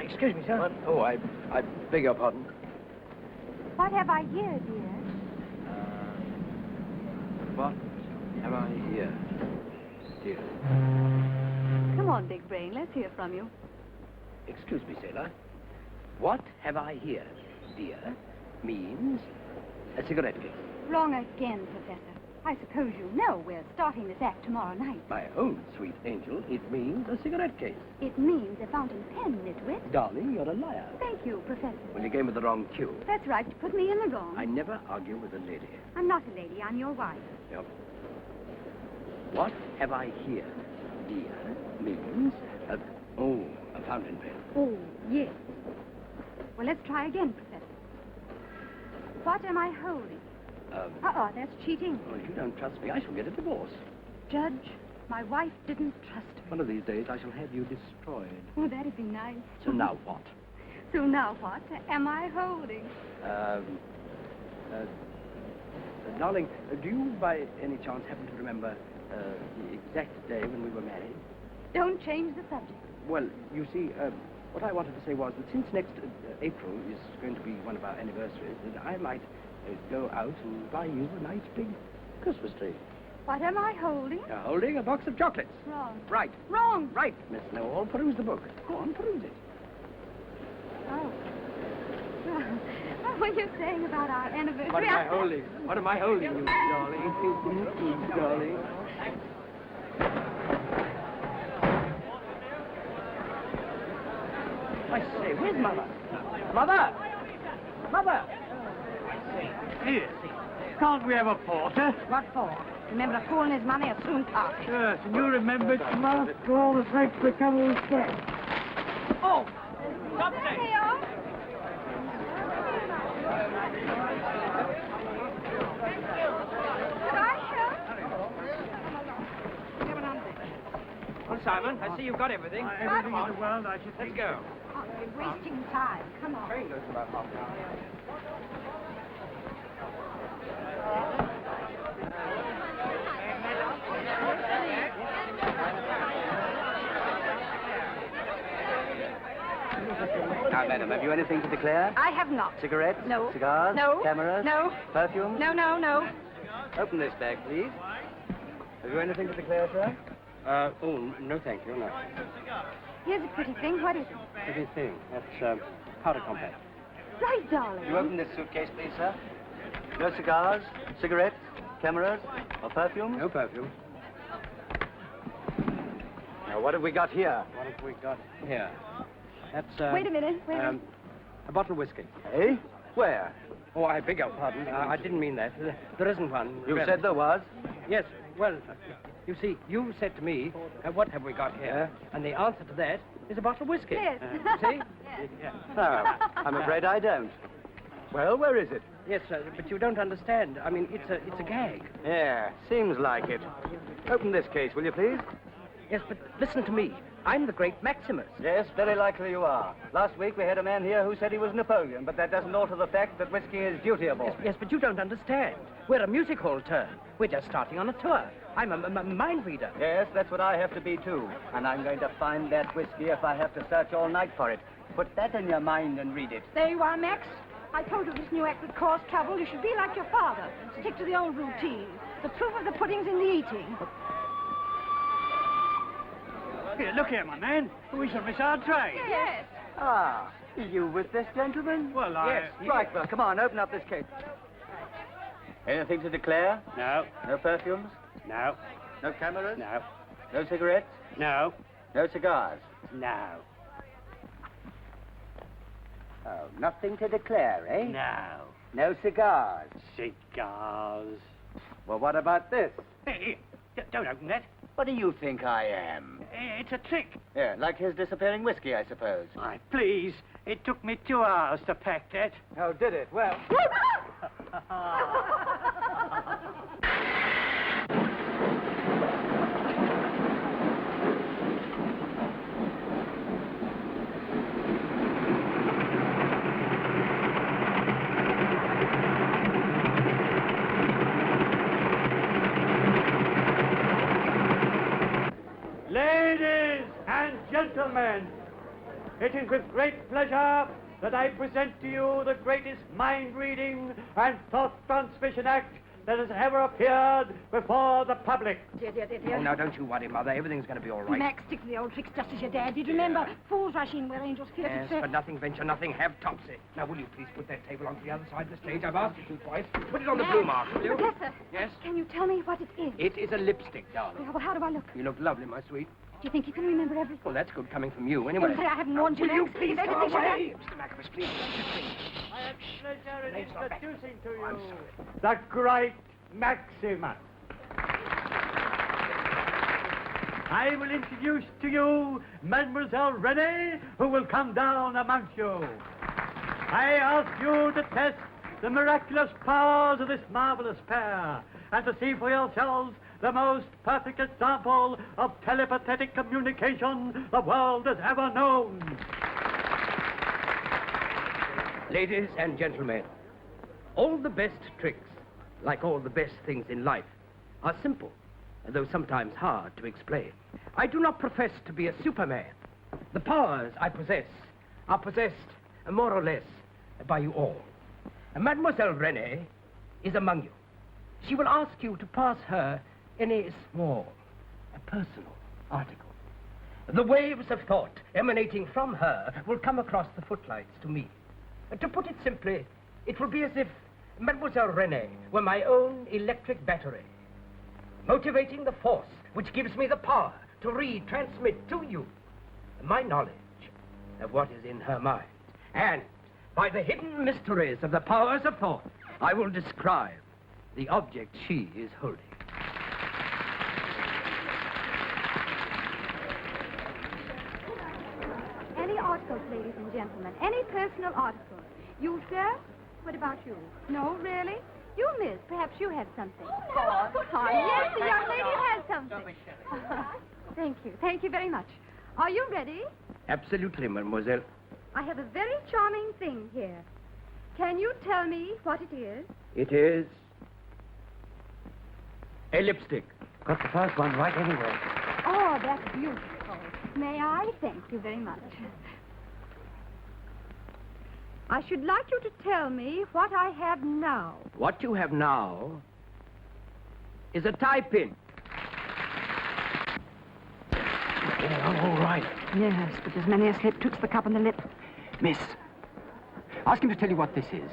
Excuse me, sir. What? Oh, I beg your pardon. What have I here, dear? What have I here, dear? Come on, big brain. Let's hear from you. Excuse me, sailor. What have I here, dear, means a cigarette case. Wrong again, Professor. I suppose you know we're starting this act tomorrow night. My own sweet angel, it means a cigarette case. It means a fountain pen, nitwit. Darling, you're a liar. Thank you, Professor. Well, you came with the wrong cue. That's right. You put me in the wrong. I never argue with a lady. I'm not a lady. I'm your wife. Yep. What have I here, dear, means a fountain pen. Oh, yes. Well, let's try again, Professor. What am I holding? That's cheating. Well, if you don't trust me, I shall get a divorce. Judge, my wife didn't trust me. One of these days, I shall have you destroyed. Oh, that'd be nice. So now what? So now what am I holding? Darling, do you by any chance happen to remember the exact day when we were married? Don't change the subject. Well, you see, what I wanted to say was that since next April is going to be one of our anniversaries, that I might go out and buy you a nice big Christmas tree. What am I holding? You're holding a box of chocolates. Wrong. Right. Wrong. Right, Miss Snowball. Peruse the book. Go on, peruse it. Oh. Well, what were you saying about our anniversary? What am I holding? What am I holding, you darling? Darling. I say, where's Mother? Mother! Mother! Here. Can't we have a porter? What for? Remember, a fool and his money are soon past. Yes, and you remember tomorrow for all the sakes to come with steps. Oh! Stop there! They are. Could I help? Well, Simon, I see you've got everything. Everything in the world, I should think. Let's go. Oh, we're wasting time. Come on. Train goes in about half an hour. Now, madam, have you anything to declare? I have not. Cigarettes? No. Cigars? No. Cameras? No. Perfume? No, no, no. Open this bag, please. Have you anything to declare, sir? No, thank you, no. Here's a pretty thing. What is it? Pretty thing. That's, powder compact. Right, darling. You open this suitcase, please, sir? No cigars, cigarettes, cameras, or perfume? No perfume. Now, what have we got here? What have we got here? That's, Wait a minute. Wait a minute. a bottle of whiskey. Eh? Where? Oh, I beg your pardon. I didn't mean that. There isn't one. You said there was? Yes. Well, you see, you said to me, what have we got here? And the answer to that is a bottle of whiskey. Yes. See? Yes. Yeah. No, I'm afraid I don't. Well, where is it? Yes, sir, but you don't understand. I mean, it's a gag. Yeah, seems like it. Open this case, will you, please? Yes, but listen to me. I'm the great Maximus. Yes, very likely you are. Last week we had a man here who said he was Napoleon, but that doesn't alter the fact that whiskey is dutiable. Yes, but you don't understand. We're a music hall turn. We're just starting on a tour. I'm a mind reader. Yes, that's what I have to be, too. And I'm going to find that whiskey if I have to search all night for it. Put that in your mind and read it. There you are, Max. I told you this new act would cause trouble. You should be like your father. Stick to the old routine. The proof of the pudding's in the eating. Here, look here, my man. We shall miss our train. Yes. Ah, you with this gentleman? Well, Yes, right, well, come on, open up this case. Anything to declare? No. No perfumes? No. No cameras? No. No cigarettes? No. No cigars? No. Oh, nothing to declare, eh? No. No cigars? Cigars. Well, what about this? Hey, don't open that. What do you think I am? It's a trick. Yeah, like his disappearing whiskey, I suppose. Why, please. It took me 2 hours to pack that. Oh, did it? Well... Ladies and gentlemen, it is with great pleasure that I present to you the greatest mind-reading and thought-transmission act that has ever appeared before the public. Dear. Oh, now, don't you worry, Mother. Everything's going to be all right. Max, stick to the old tricks just as your dad did. Remember, fools rush in where angels fear Yes, to tread. but nothing venture, nothing have topsy. Now, will you please put that table onto the other side of the stage? I've asked you to twice. Put it on the blue mark, will you? Professor. Yes? Can you tell me what it is? It is a lipstick, darling. Yeah, well, how do I look? You look lovely, my sweet. Do you think you can remember everything? Well, that's good coming from you, anyway. Don't say I haven't warned you, Will you Max. please If go everything should away? happen- Mr. Maximus, please. I have pleasure in introducing to you the great Maximus. I will introduce to you Mademoiselle Rene, who will come down amongst you. I ask you to test the miraculous powers of this marvelous pair and to see for yourselves the most perfect example of telepathetic communication the world has ever known. Ladies and gentlemen, all the best tricks, like all the best things in life, are simple, though sometimes hard to explain. I do not profess to be a Superman. The powers I possess are possessed, more or less, by you all. Mademoiselle Rene is among you. She will ask you to pass her any small, personal article. The waves of thought emanating from her will come across the footlights to me. To put it simply, it will be as if Mademoiselle Rene were my own electric battery, motivating the force which gives me the power to retransmit to you my knowledge of what is in her mind. And by the hidden mysteries of the powers of thought, I will describe the object she is holding. Any articles, ladies and gentlemen. Any personal articles. You, sir? What about you? No, really? You, miss. Perhaps you have something. Oh, no. Yes, the young lady has something. Thank you. Thank you very much. Are you ready? Absolutely, mademoiselle. I have a very charming thing here. Can you tell me what it is? It is a lipstick. Got the first one right anyway. Oh, that's beautiful. May I? Thank you very much. I should like you to tell me what I have now. What you have now is a tie pin. Yeah, all right. Yes, but there's many a slip twixt the cup and the lip. Miss, ask him to tell you what this is.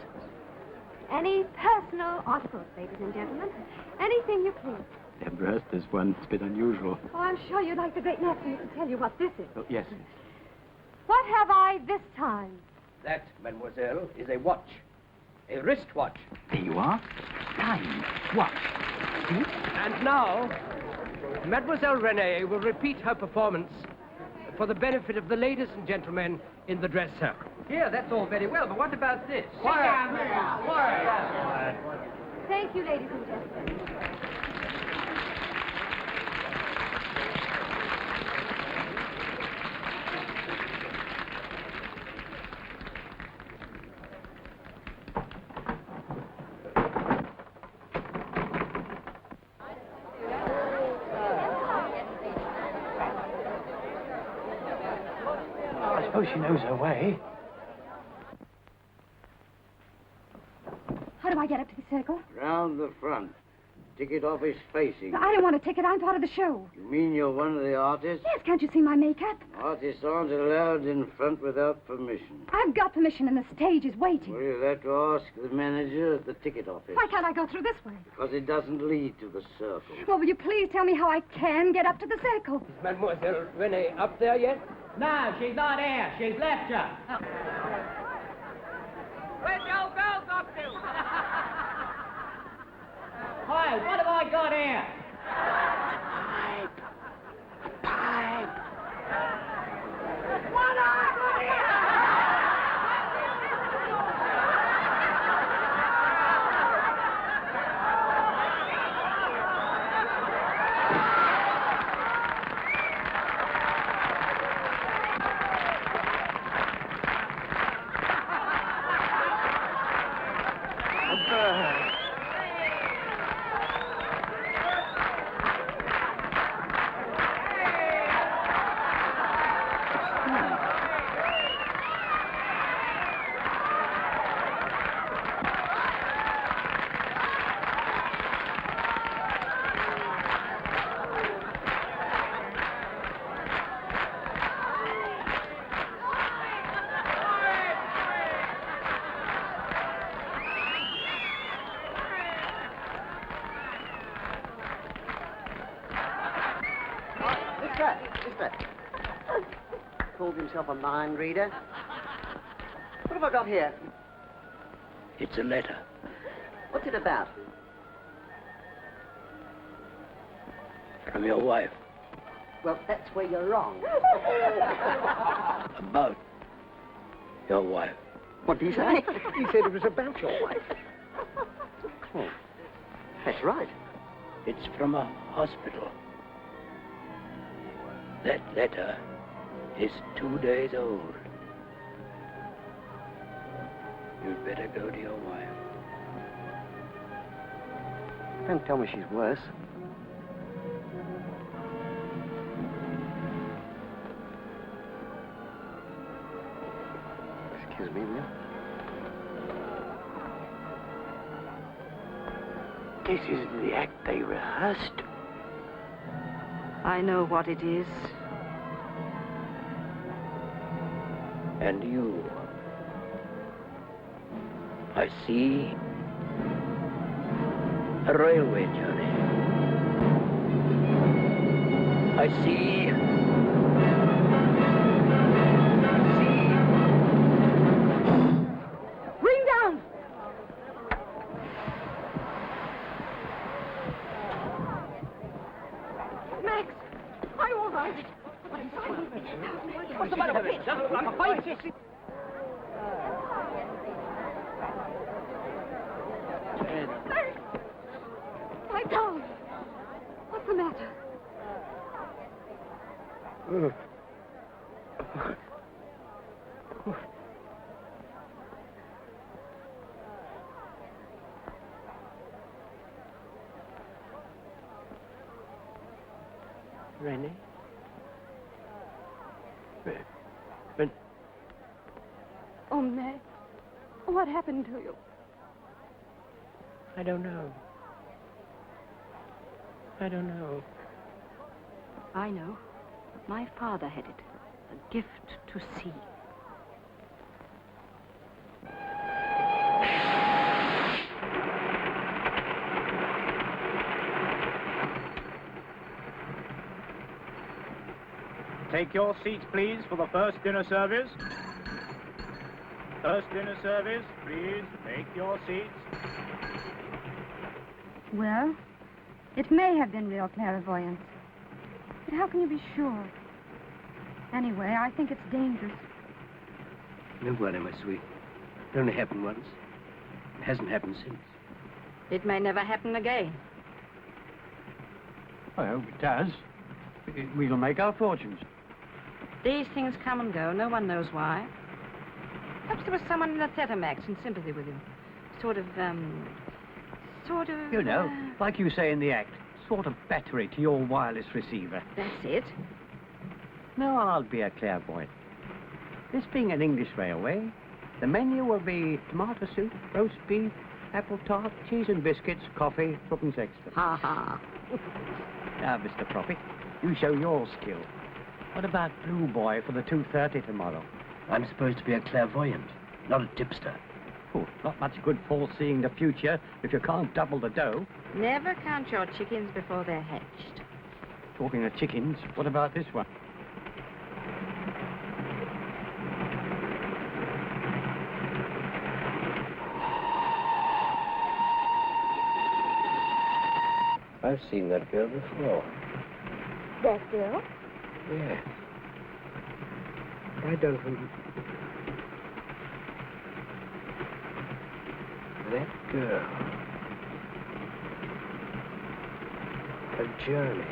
Any personal articles, ladies and gentlemen. Anything you please. Empress, this one's a bit unusual. Oh, I'm sure you'd like the great Maximus to tell you what this is. Oh, yes. What have I this time? That, mademoiselle, is a watch. A wristwatch. There you are. Time. Watch. See? And now, Mademoiselle Rene will repeat her performance for the benefit of the ladies and gentlemen in the dress circle. Here, that's all very well, but what about this? Quiet! Quiet! Thank you, ladies and gentlemen. I suppose she knows her way. How do I get up to the circle? Round the front. Ticket office facing. I don't want a ticket. I'm part of the show. You mean you're one of the artists? Yes, can't you see my makeup? Artists aren't allowed in front without permission. I've got permission and the stage is waiting. Well, you'll have to ask the manager at the ticket office. Why can't I go through this way? Because it doesn't lead to the circle. Well, will you please tell me how I can get up to the circle? Is Mademoiselle Rene up there yet? No, she's not here. She's left you. Where's the old girl got to? Hi, what have I got here? calls himself a mind reader. What have I got here? It's a letter. What's it about? From your wife. Well, that's where you're wrong. About your wife. What did he say? He said it was about your wife. Oh, that's right. It's from a hospital. That letter is 2 days old. You'd better go to your wife. Don't tell me she's worse. Excuse me, will you? This is the act they rehearsed. I know what it is. And you, I see a railway journey. I see Bring down! Max, are you all right? What's the matter with it? Doesn't look like a fight. My darling. What's the matter? Rene? Oh, Max. What happened to you? I don't know. I don't know. I know. My father had it. A gift to see. Take your seats, please, for the first dinner service. First dinner service, please, take your seats. Well, it may have been real clairvoyance. But how can you be sure? Anyway, I think it's dangerous. Don't worry, my sweet. It only happened once. It hasn't happened since. It may never happen again. I hope it does. We'll make our fortunes. These things come and go. No one knows why. Perhaps there was someone in the theater, Max, in sympathy with you. Sort of... You know, like you say in the act, sort of battery to your wireless receiver. That's it. No, I'll be a clairvoyant. This being an English railway, the menu will be tomato soup, roast beef, apple tart, cheese and biscuits, coffee, tuppence extra. Ha ha. Now, Mr. Prophet, you show your skill. What about Blue Boy for the 2:30 tomorrow? I'm supposed to be a clairvoyant, not a tipster. Oh, not much good foreseeing the future if you can't double the dough. Never count your chickens before they're hatched. Talking of chickens, what about this one? I've seen that girl before. That girl? Yeah. I don't remember. That girl. A journey.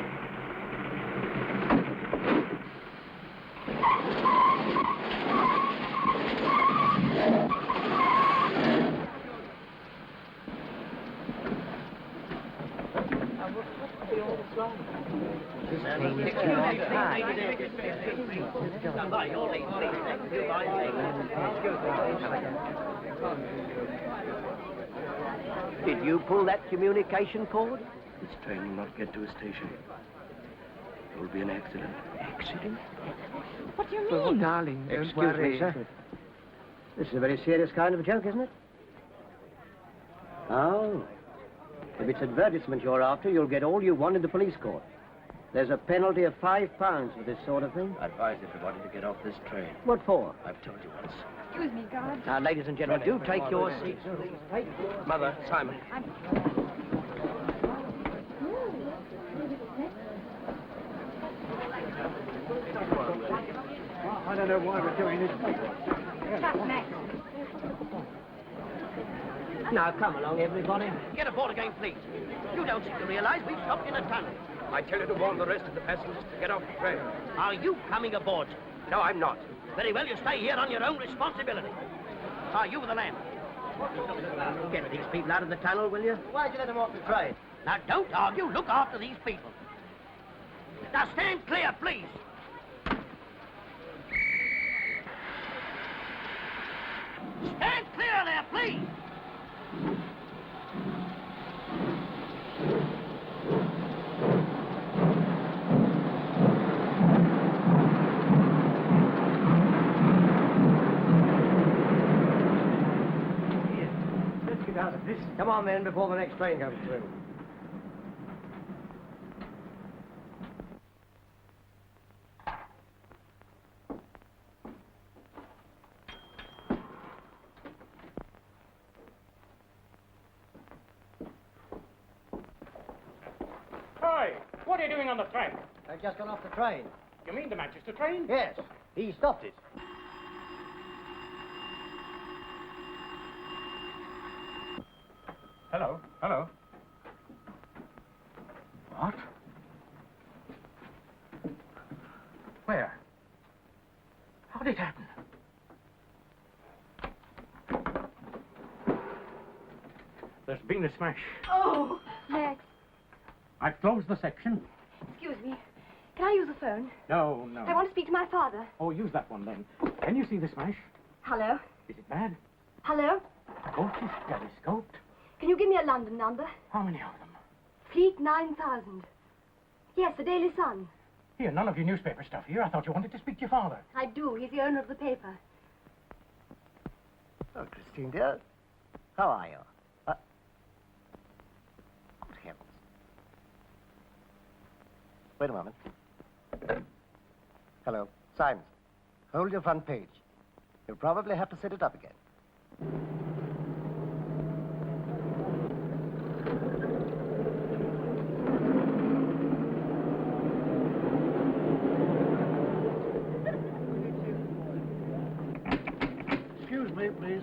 Did you pull that communication cord? This train will not get to a station. There will be an accident. Accident? What do you mean? Oh, darling, excuse me, sir. This is a very serious kind of joke, isn't it? Oh. If it's advertisement you're after, you'll get all you want in the police court. There's a penalty of £5 for this sort of thing. I advise everybody to get off this train. What for? I've told you once. Excuse me, guard. Now, ladies and gentlemen, do take your seats, please. Mother, Simon. I don't know why we're doing this. Tough, Max. Now, come along, everybody. Get aboard again, please. You don't seem to realize we've stopped in a tunnel. I tell you to warn the rest of the passengers to get off the train. Are you coming aboard? No, I'm not. Very well, you stay here on your own responsibility. Are you the land? Get these people out of the tunnel, will you? Why'd you let them off the train? Now, don't argue. Look after these people. Now, stand clear, please. Stand clear there, please. Let's get out of this. Come on, then, before the next train comes through. Hi, what are you doing on the track? I've just gone off the train. You mean the Manchester train? Yes, he stopped it. Hello, hello. What? Where? How did it happen? There's been a smash. Oh, Max. I've closed the section. Excuse me. Can I use the phone? No, no. I want to speak to my father. Oh, use that one then. Can you see the smash? Hello? Is it bad? Hello? The coach is telescoped. Can you give me a London number? How many of them? Fleet 9000. Yes, the Daily Sun. Here, none of your newspaper stuff here. I thought you wanted to speak to your father. I do. He's the owner of the paper. Oh, Christine, dear. How are you? Good heavens. Wait a moment. Hello. Simon, hold your front page. You'll probably have to set it up again. Excuse me, please.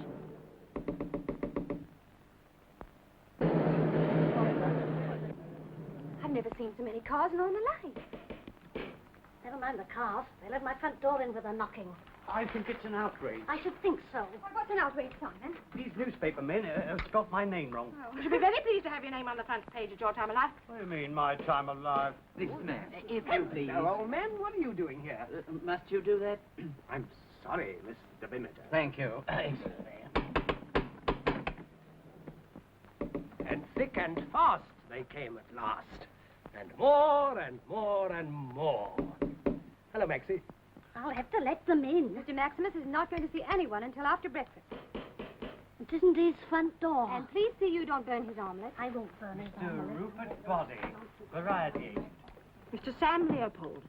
I've never seen so many cars in all my life. Never mind the cars. They let my front door in with a knocking. I think it's an outrage. I should think so. What's an outrage, Simon? These newspaper men have spelled my name wrong. We should be very pleased to have your name on the front page at your time of life. What do you mean, my time of life? This man, if you please. Now, old man, what are you doing here? Must you do that? I'm sorry, Mr. Bimiter. Thank you. And thick and fast they came at last. And more and more and more. Hello, Maxie. I'll have to let them in. Mr. Maximus is not going to see anyone until after breakfast. It isn't his front door. And please see you don't burn his omelette. I won't burn his Mr. omelette. Rupert Body, variety agent. Mr. Sam Leopold.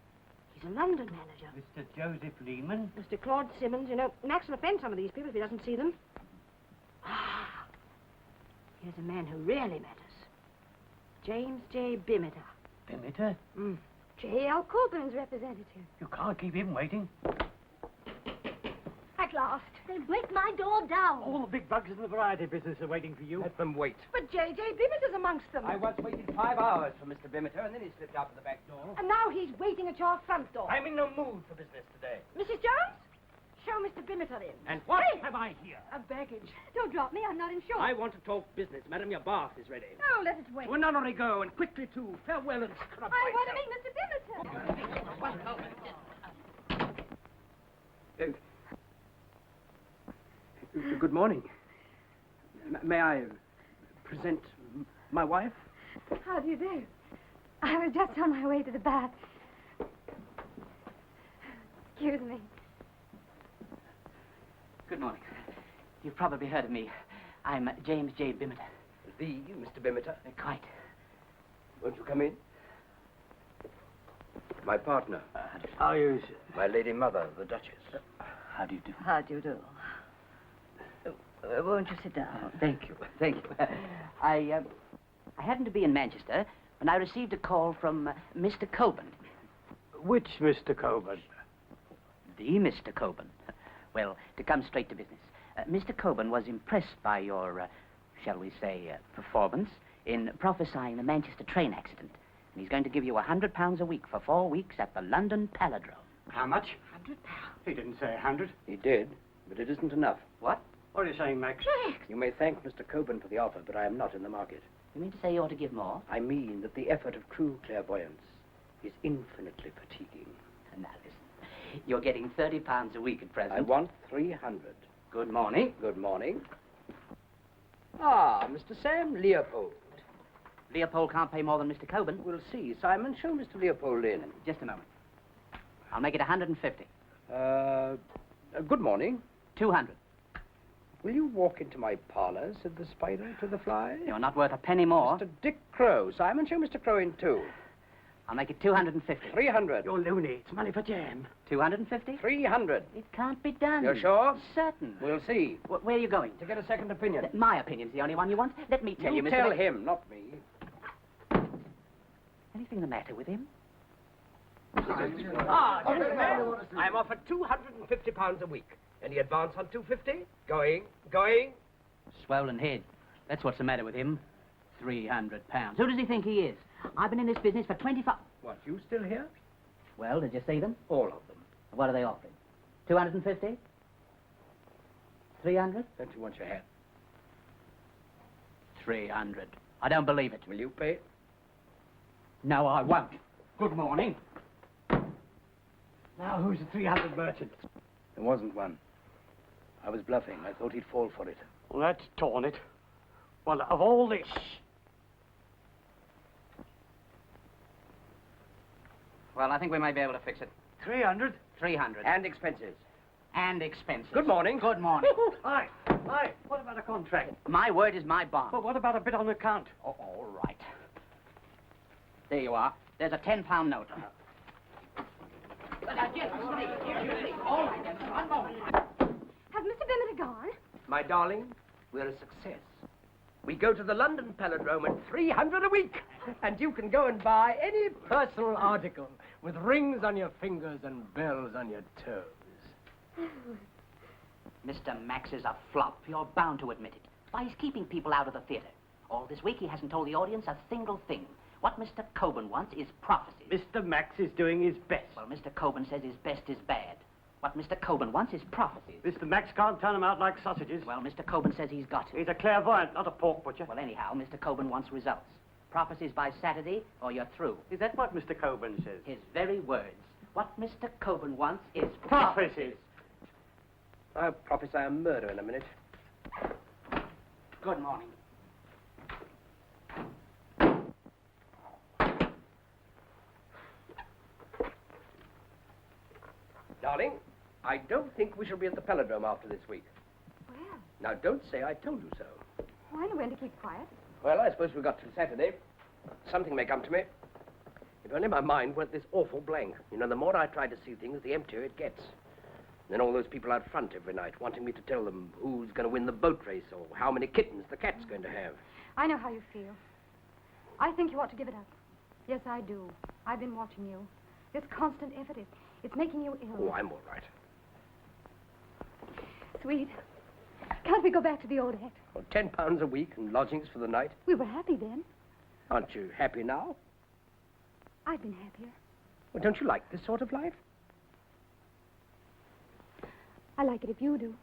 He's a London manager. Mr. Joseph Lehman. Mr. Claude Simmons. You know, Max will offend some of these people if he doesn't see them. Ah, here's a man who really matters. James J. Bimiter. Bimiter? J.L. Colburn's representative. You can't keep him waiting. At last. They break my door down. All the big bugs in the variety business are waiting for you. Let them wait. But J.J. Bimiter's amongst them. I once waited 5 hours for Mr. Bimiter, and then he slipped out the back door. And now he's waiting at your front door. I'm in no mood for business today. Mrs. Jones, show Mr. Bimiter in. And what have I here? A baggage. Don't drop me. I'm not insured. I want to talk business. Madam, your bath is ready. No, let us wait. To a nunnery go, and quickly, too. Farewell and scrub I want to myself. meet Mr. Bimiter. One moment. Good morning. May I present my wife? How do you do? I was just on my way to the bath. Excuse me. Good morning. You've probably heard of me. I'm James J. Bimiter. The Mr. Bimiter? Quite. Won't you come in? My partner. How are you, sir? My lady mother, the Duchess. How do you do? How do you do? Won't you sit down? Thank you. Thank you. I happened to be in Manchester when I received a call from Mr. Coburn. Which Mr. Coburn? The Mr. Coburn. Well, to come straight to business, Mr. Coburn was impressed by your, shall we say, performance in prophesying the Manchester train accident. And he's going to give you £100 a week for 4 weeks at the London Palindrome. How much? £100? He didn't say 100. He did, but it isn't enough. What? What are you saying, Max? You may thank Mr. Coburn for the offer, but I am not in the market. You mean to say you ought to give more? I mean that the effort of true clairvoyance is infinitely fatiguing. Now, listen. You're getting £30 a week at present. I want 300. Good morning. Good morning. Ah, Mr. Sam Leopold. Leopold can't pay more than Mr. Coburn. We'll see. Simon, show Mr. Leopold in. Just a moment. I'll make it 150. Good morning. 200. Will you walk into my parlor, said the spider to the fly. You're not worth a penny more. Mr. Dick Crow. Simon, show Mr. Crow in too. I'll make it 250. 300. You're loony. It's money for jam. 250? 300. It can't be done. You're sure? Certain. We'll see. Where are you going? To get a second opinion. My opinion's the only one you want. Let me tell you, Mr. Tell him, not me. Anything the matter with him? Gentlemen, I'm offered £250 a week. Any advance on 250? Going. Swollen head. That's what's the matter with him. £300. Who does he think he is? I've been in this business for 25... What, you still here? Well, did you see them? All of them. What are they offering? 250? 300? Don't you want your hat? 300. I don't believe it. Will you pay? No, I won't. Good morning. Now, who's the 300 merchant? There wasn't one. I was bluffing. I thought he'd fall for it. Well, that's torn it. Well, of all the... Well, I think we may be able to fix it. 300? 300. And expenses. And expenses. Good morning. Good morning. Aye. What about a contract? My word is my bond. Well, what about a bit on account? Oh, all right. There you are. There's a £10 note. Now, just please. All right, then. One moment. Has Mr. Bimmer gone? My darling, we're a success. We go to the London Palindrome at 300 a week. And you can go and buy any personal article with rings on your fingers and bells on your toes. Mr. Max is a flop. You're bound to admit it. Why, he's keeping people out of the theater. All this week, he hasn't told the audience a single thing. What Mr. Coburn wants is prophecy. Mr. Max is doing his best. Well, Mr. Coburn says his best is bad. What Mr. Coburn wants is prophecies. Mr. Max can't turn them out like sausages. Well, Mr. Coburn says he's got to. He's a clairvoyant, not a pork butcher. Well, anyhow, Mr. Coburn wants results. Prophecies by Saturday, or you're through. Is that what Mr. Coburn says? His very words. What Mr. Coburn wants is prophecies. I'll prophesy a murder in a minute. Good morning. Darling, I don't think we shall be at the Palindrome after this week. Well, Now, don't say I told you so. I know when to keep quiet. Well, I suppose we've got till Saturday. Something may come to me. If only my mind weren't this awful blank. You know, the more I try to see things, the emptier it gets. And then all those people out front every night wanting me to tell them who's going to win the boat race or how many kittens the cat's going to have. I know how you feel. I think you ought to give it up. Yes, I do. I've been watching you. This constant effort, it's making you ill. Oh, I'm all right. Sweet, can't we go back to the old act? Well, £10 a week and lodgings for the night. We were happy then. Aren't you happy now? I've been happier. Well, don't you like this sort of life? I like it if you do.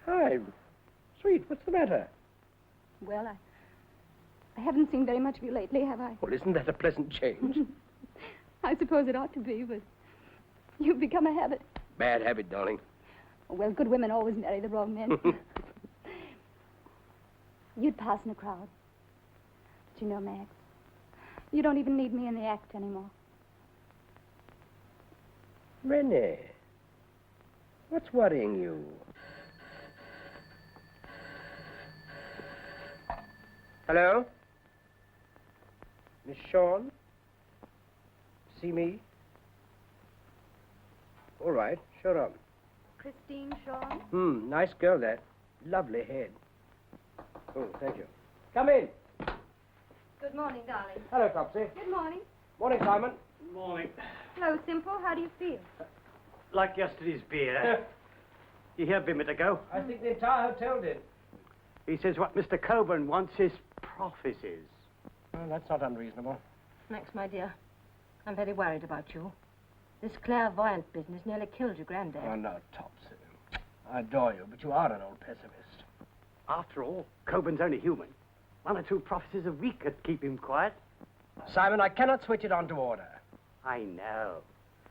Hi. Sweet, what's the matter? Well, I haven't seen very much of you lately, have I? Well, isn't that a pleasant change? I suppose it ought to be, but you've become a habit. Bad habit, darling. Well, good women always marry the wrong men. You'd pass in a crowd. But you know, Max, you don't even need me in the act anymore. Rene, what's worrying you? Hello? Miss Shawn? See me? All right, show her up. Christine Shawn. Nice girl, that. Lovely head. Oh, thank you. Come in. Good morning, darling. Hello, Topsy. Good morning. Morning, Simon. Morning. Hello, Simple. How do you feel? Like yesterday's beer. You hear Bimmett ago? I think the entire hotel did. He says what Mr. Coburn wants is prophecies. Well, that's not unreasonable. Max, my dear, I'm very worried about you. This clairvoyant business nearly killed your granddad. Oh, no, Topsy. I adore you, but you are an old pessimist. After all, Coburn's only human. 1 or 2 prophecies a week could keep him quiet. Simon, I cannot switch it on to order. I know.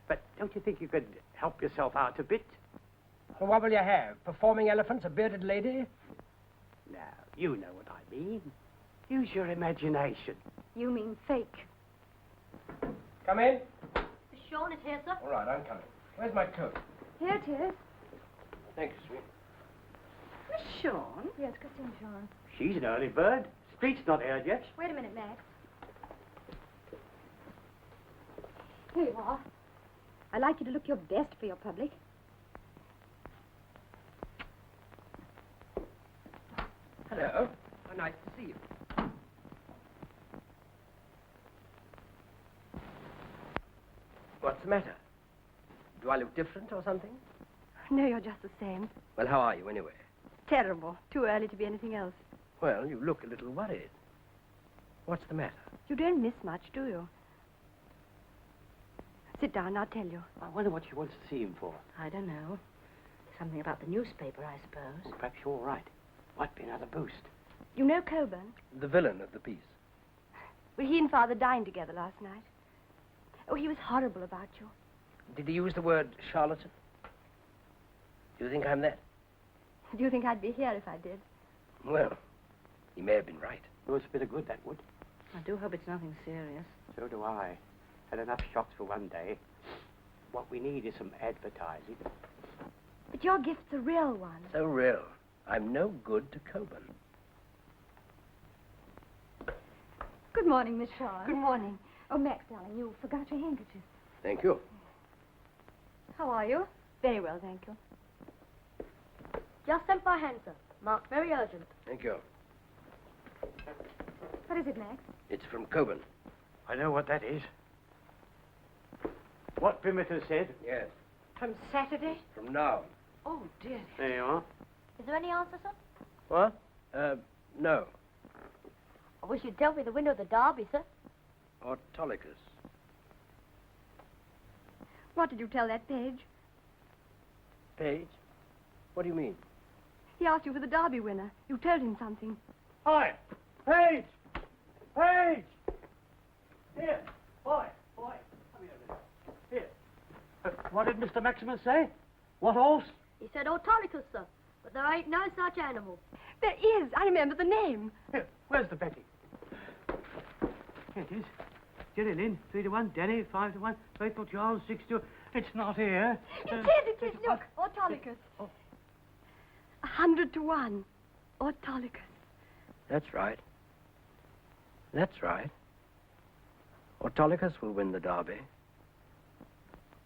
But don't you think you could help yourself out a bit? Well, what will you have? Performing elephants, a bearded lady? Now, you know what I mean. Use your imagination. You mean fake. Come in. Miss Shawn is here, sir. All right, I'm coming. Where's my coat? Here it is. Thank you, sweet. Miss Shawn? Yes, Christine Shawn. She's an early bird. Street's not aired yet. Wait a minute, Max. Here you are. I'd like you to look your best for your public. Hello. Oh, nice to see you. What's the matter? Do I look different or something? No, you're just the same. Well, how are you anyway? Terrible. Too early to be anything else. Well, you look a little worried. What's the matter? You don't miss much, do you? Sit down, I'll tell you. I wonder what she wants to see him for. I don't know. Something about the newspaper, I suppose. Well, perhaps you're right. Might be another boost. You know Coburn? The villain of the piece. Well, he and Father dined together last night. Oh, he was horrible about you. Did he use the word charlatan? Do you think I'm that? Do you think I'd be here if I did? Well, he may have been right. It was a bit of good, that would. I do hope it's nothing serious. So do I. Had enough shocks for one day. What we need is some advertising. But your gift's a real one. So real. I'm no good to Coburn. Good morning, Miss Shawn. Good morning. Oh, Max, darling, you forgot your handkerchief. Thank you. How are you? Very well, thank you. Just sent by hand, sir. Marked very urgent. Thank you. What is it, Max? It's from Coburn. I know what that is. What Bimmett has said. Yes. From Saturday? From now. Oh, dear. There you are. Is there any answer, sir? What? No. I wish you'd tell me the winner of the derby, sir. Autolycus. What did you tell that page? Page? What do you mean? He asked you for the derby winner. You told him something. Hi! Page! Page! Here, boy, come here a minute. Here. What did Mr. Maximus say? What horse? He said Autolycus, sir. But there ain't no such animal. There is. I remember the name. Here, where's the betting? Here it is. Jenny Lynn, 3-1. Denny, 5-1. Faithful Charles, 6-2. It's not here. It is. Look, Autolycus. 100-1. Autolycus. That's right. That's right. Autolycus will win the derby.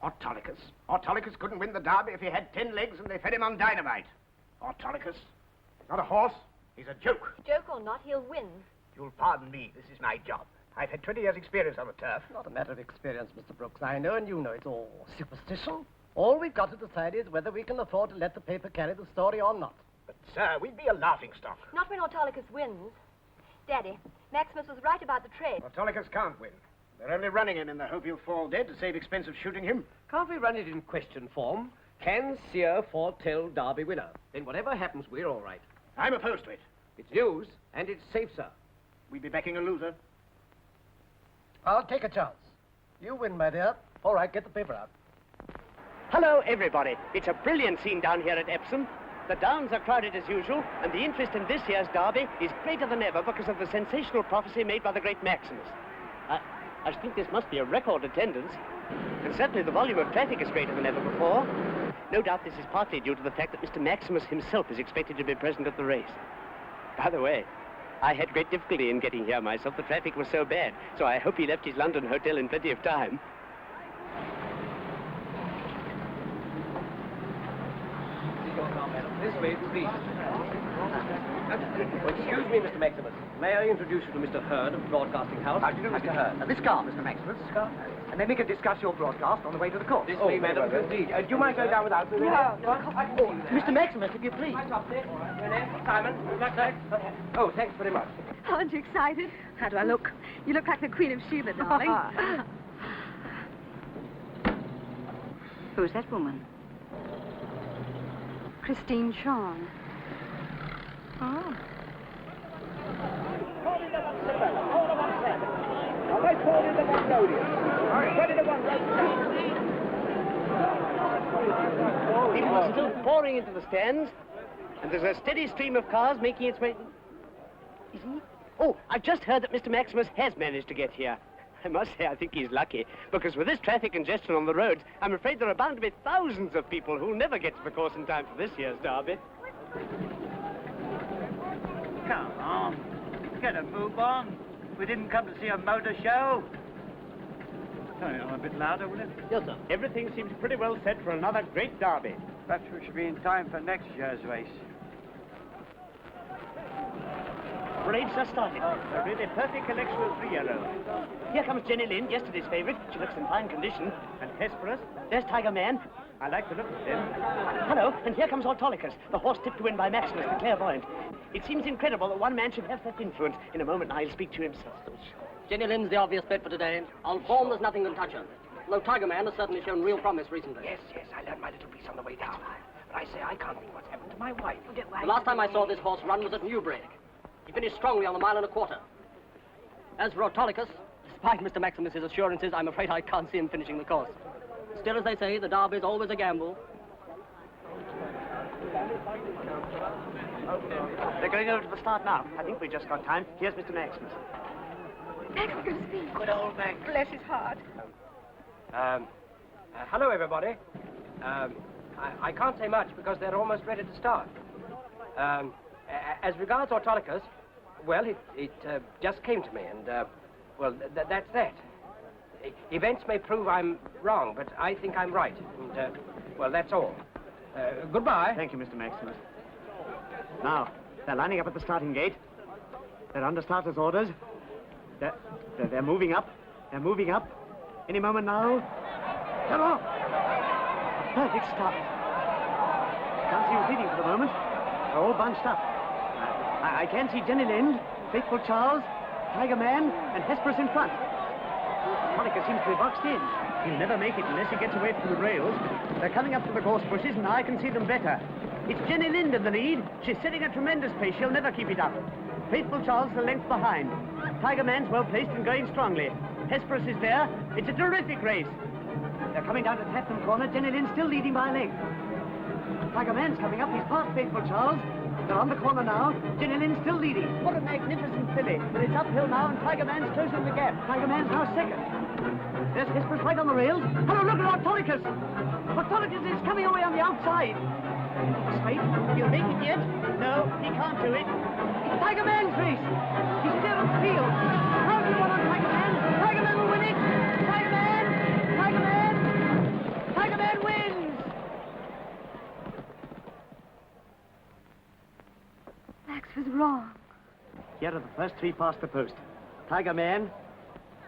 Autolycus. Autolycus couldn't win the derby if he had 10 legs and they fed him on dynamite. Autolycus. Not a horse. He's a joke. Joke or not, he'll win. You'll pardon me. This is my job. I've had 20 years' experience on the turf. Not a matter of experience, Mr. Brooks. I know and you know it's all superstition. All we've got to decide is whether we can afford to let the paper carry the story or not. But, sir, we'd be a laughingstock. Not when Autolycus wins. Daddy, Maximus was right about the trade. Autolycus can't win. They're only running him in the hope he'll fall dead to save expense of shooting him. Can't we run it in question form? Can Seer foretell derby winner? Then whatever happens, we're all right. I'm opposed to it. It's news, and it's safe, sir. We'd be backing a loser. I'll take a chance. You win, my dear. All right, get the paper out. Hello, everybody. It's a brilliant scene down here at Epsom. The downs are crowded as usual, and the interest in this year's derby is greater than ever because of the sensational prophecy made by the great Maximus. I think this must be a record attendance, and certainly the volume of traffic is greater than ever before. No doubt this is partly due to the fact that Mr. Maximus himself is expected to be present at the race. By the way, I had great difficulty in getting here myself. The traffic was so bad, so I hope he left his London hotel in plenty of time. This way, please. Excuse me, Mr. Maximus. May I introduce you to Mr. Hurd of Broadcasting House? How do you do, Mr. Hurd? This car, Mr. Maximus. This car? And then we can discuss your broadcast on the way to the court. This way, madam, indeed. Do you mind going down without me? No. Mr. Maximus, if you please. Rene, Simon, Baxter. Oh, thanks very much. Aren't you excited? How do I look? You look like the Queen of Sheba, darling. Who's that woman? Christine Shawn. Oh. People are still pouring into the stands, and there's a steady stream of cars making its way... Is he? Oh, I've just heard that Mr. Maximus has managed to get here. I must say, I think he's lucky, because with this traffic congestion on the roads, I'm afraid there are bound to be thousands of people who'll never get to the course in time for this year's derby. Come on. Get a move on. We didn't come to see a motor show. Turn it on a bit louder, will it? Yes, sir. Everything seems pretty well set for another great derby. Perhaps we should be in time for next year's race. Parades are started. A really perfect collection of 3-year-olds. Here comes Jenny Lind, yesterday's favourite. She looks in fine condition. And Hesperus. There's Tiger Man. I like the look of them. Hello, and here comes Autolycus, the horse tipped to win by Maximus, the Clairvoyant. It seems incredible that one man should have such influence. In a moment, I'll speak to himself. Jenny Lind's the obvious bet for today. On form, there's nothing can touch her. Though Tiger Man has certainly shown real promise recently. Yes, I learned my little piece on the way down. But I say I can't think what's happened to my wife. The last time I saw this horse run was at Newbury. He finished strongly on the 1.25 miles. As for Autolycus, despite Mr. Maximus's assurances, I'm afraid I can't see him finishing the course. Still, as they say, the derby's always a gamble. They're going over to the start now. I think we've just got time. Here's Mr. Maximus. Max is going to speak. Good old Max. Bless his heart. Hello, everybody. I can't say much because they're almost ready to start. As regards Autolycus, well, it just came to me, and, well, that's that. Events may prove I'm wrong, but I think I'm right. And, well, that's all. Goodbye. Thank you, Mr. Maximus. Now, they're lining up at the starting gate. They're under starter's orders. They're moving up. They're moving up. Any moment now. Come on. Perfect start. Can't see who's leading for the moment. They're all bunched up. I can see Jenny Lind, Faithful Charles, Tiger Man, and Hesperus in front. Monica seems to be boxed in. He'll never make it unless he gets away from the rails. They're coming up to the gorse bushes, and I can see them better. It's Jenny Lind in the lead. She's setting a tremendous pace. She'll never keep it up. Faithful Charles the length behind. Tiger Man's well placed and going strongly. Hesperus is there. It's a terrific race. They're coming down to Tatton Corner. Jenny Lind still leading by a length. Tiger Man's coming up. He's past Faithful Charles. They're on the corner now. Jenny Lind still leading. What a magnificent filly. But it's uphill now, and Tiger Man's closing the gap. Tiger Man's now second. There's Hesperus right on the rails. Hello, look at Autolycus. Autolycus is coming away on the outside. Straight. He'll make it yet? No, he can't do it. It's Tiger Man's race. He's clear of the field. How's he on Tiger Man? Tiger Man will win it. Tiger Man! Tiger Man! Tiger Man wins! Max was wrong. Here are the first 3 past the post. Tiger Man,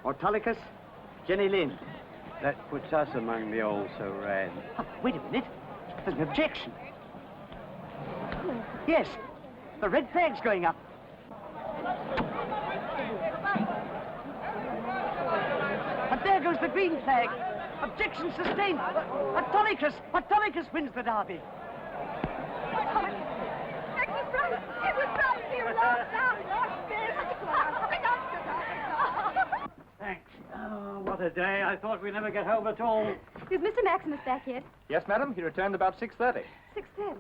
Autolycus, Jenny Lind. That puts us among the also-ran. Oh, wait a minute. There's an objection. Yes, the red flag's going up. And there goes the green flag. Objection sustained. Autolycus wins the derby. Max was right. It was right. He lost out. Thanks. Oh, what a day. I thought we'd never get home at all. Is Mr. Maximus back yet? Yes, madam. He returned about 6:30. 6:10.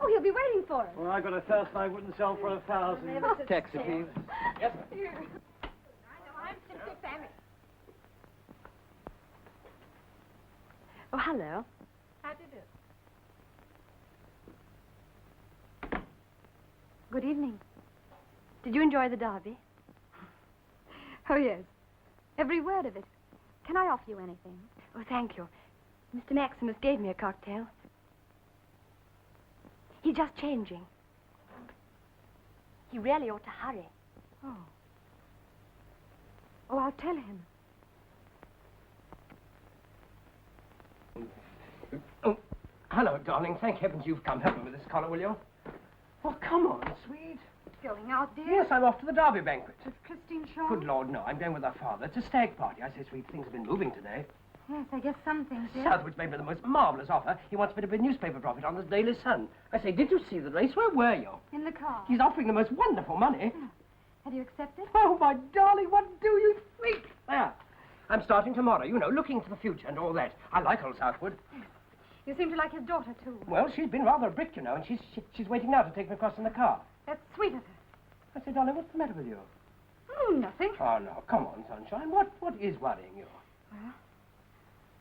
Oh, he'll be waiting for us. Well, I got a thirst I wouldn't sell for 1,000. Taxi, please. Yes, Here. I know, I'm simply famished. Oh, hello. How do you do? Good evening. Did you enjoy the derby? Oh, yes. Every word of it. Can I offer you anything? Oh, thank you. Mr. Maximus gave me a cocktail. He's just changing. He really ought to hurry. Oh. Oh, I'll tell him. Oh, hello, darling. Thank heavens you've come. Help me with this collar, will you? Oh, come on, sweet. Going out, dear? Yes, I'm off to the Derby banquet. With Christine Shawn? Good Lord, no. I'm going with her father. It's a stag party. I say, sweet, things have been moving today. Yes, I guess some things, dear. Southwood's made me the most marvellous offer. He wants me to be a newspaper prophet on the Daily Sun. I say, did you see the race? Where were you? In the car. He's offering the most wonderful money. Have you accepted? Oh, my darling, what do you think? There. I'm starting tomorrow, you know, looking to the future and all that. I like old Southwood. You seem to like his daughter, too. Well, she's been rather a brick, you know, and she's waiting now to take me across in the car. That's sweet of her. I say, darling, what's the matter with you? Nothing. Oh, no, come on, sunshine. What is worrying you? Well,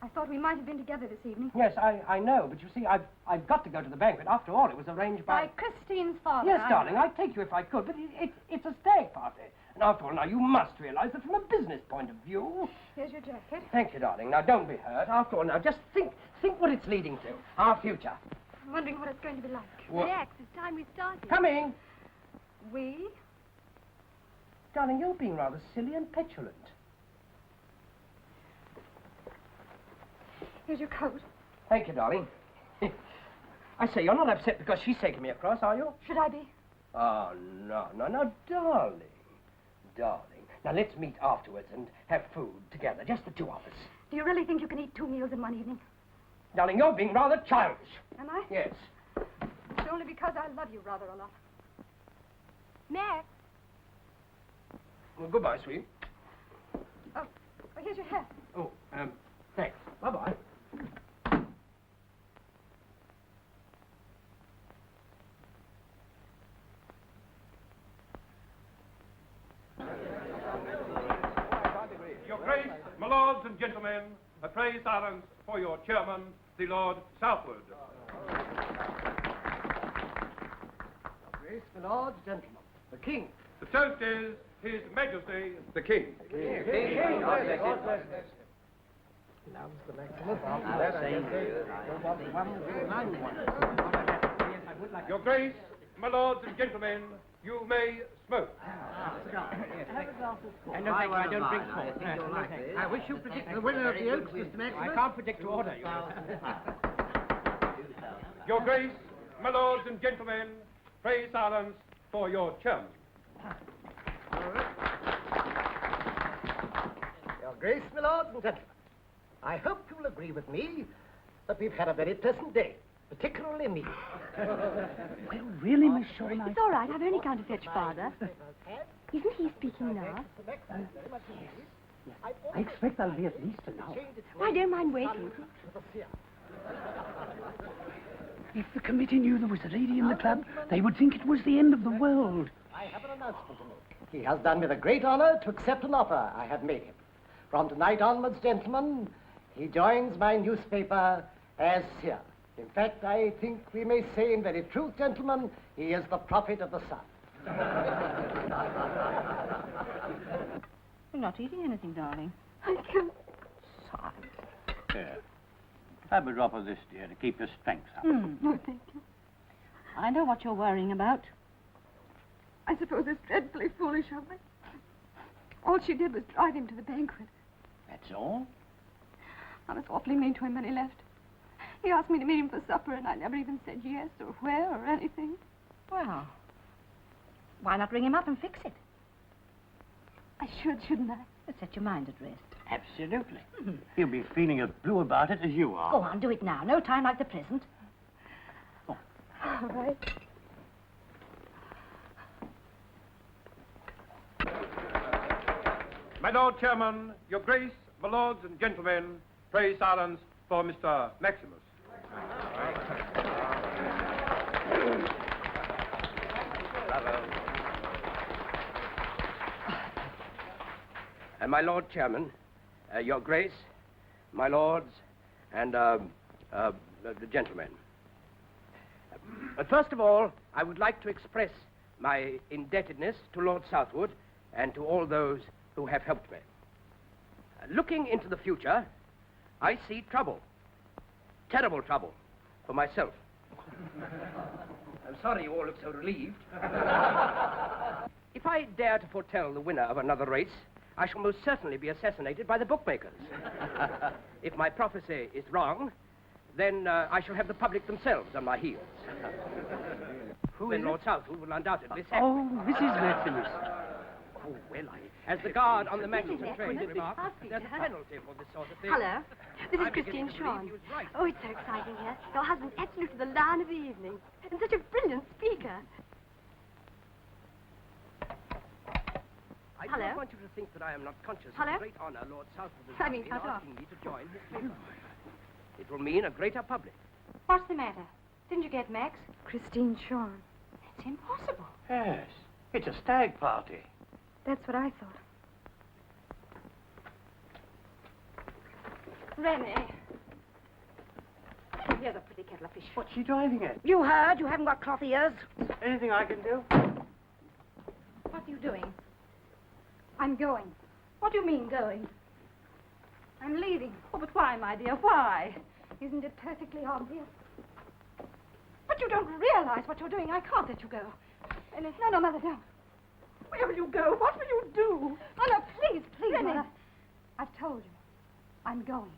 I thought we might have been together this evening. Yes, I know, but you see, I've got to go to the banquet. After all, it was arranged by... By Christine's father. Yes, darling, I'd take you if I could, but it's a stag party. And after all, now, you must realize that from a business point of view... Here's your jacket. Thank you, darling. Now, don't be hurt. After all, now, just think what it's leading to. Our future. I'm wondering what it's going to be like. What? Relax, it's time we started. Coming! We? Darling, you're being rather silly and petulant. Here's your coat. Thank you, darling. I say, you're not upset because she's taking me across, are you? Should I be? Oh, no, darling. Darling. Now, let's meet afterwards and have food together, just the two of us. Do you really think you can eat 2 meals in one evening? Darling, you're being rather childish. Am I? Yes. It's only because I love you rather a lot. Max. Well, goodbye, sweet. Oh, here's your hat. Oh, thanks. Bye-bye. Your Grace, my lords and gentlemen, a pray silence for your chairman, the Lord Southwood. Grace, my lords, gentlemen, the King. The toast is His Majesty the King. God bless you. Now, Mr. Maximus, after that, I guess don't want one one. Your Grace, my lords and gentlemen, you may smoke. And no, thank you, I don't drink smoke. I wish you predict the winner of the Oaks, Mr. Maximus. I can't predict order, you know. Your Grace, my lords and gentlemen, pray silence for your chairman. Your Grace, my lords and gentlemen, I hope you will agree with me that we've had a very pleasant day, particularly me. Well, really, Miss Shawn, It's all right. I've only come to fetch Father. Isn't he speaking now? I expect I'll be at least an hour. I don't mind waiting. If the committee knew there was a lady in the club, they would think it was the end of the world. I have an announcement to make. He has done me the great honor to accept an offer I have made him. From tonight onwards, gentlemen, he joins my newspaper as seer. In fact, I think we may say in very truth, gentlemen, he is the prophet of the sun. You're not eating anything, darling. I can't. Here. Have a drop of this, dear, to keep your strength up. No, thank you. I know what you're worrying about. I suppose it's dreadfully foolish of me. All she did was drive him to the banquet. That's all? I was awfully mean to him when he left. He asked me to meet him for supper, and I never even said yes or where or anything. Well, why not ring him up and fix it? I should, shouldn't I? Set your mind at rest. Absolutely. He'll be feeling as blue about it as you are. Go on, do it now. No time like the present. All right. My Lord Chairman, Your Grace, my lords and gentlemen, pray silence for Mr. Maximus. And my Lord Chairman, Your Grace, my lords, and the gentlemen. First of all, I would like to express my indebtedness to Lord Southwood and to all those who have helped me. Looking into the future, I see trouble, terrible trouble, for myself. I'm sorry you all look so relieved. If I dare to foretell the winner of another race, I shall most certainly be assassinated by the bookmakers. If my prophecy is wrong, then I shall have the public themselves on my heels. Then Lord Southwold will undoubtedly sack Oh, me. Mrs. Maximus. Oh, well, as the guard on the Manchester train remarked, there's a penalty for this sort of thing. Hello. This is I'm beginning Christine to believe Shawn. he was right. Oh, it's so exciting here. Your husband's absolutely the lion of the evening. And such a brilliant speaker. I Hello? don't want you to think that I am not conscious of Hello? the great honor Lord Southwold has I done mean, in cut off. asking me to join his paper. It will mean a greater public. What's the matter? Didn't you get Max? Christine Shawn. It's impossible. Yes, it's a stag party. That's what I thought. Rene. Oh, here's a pretty kettle of fish. What's she driving at? You heard? You haven't got cloth ears. Anything I can do? What are you doing? I'm going. What do you mean, going? I'm leaving. Oh, but why, my dear? Why? Isn't it perfectly obvious? But you don't realize what you're doing. I can't let you go. And it's... No, Mother, don't. Where will you go? What will you do? Oh, no, please, Rene. Mother. I've told you. I'm going.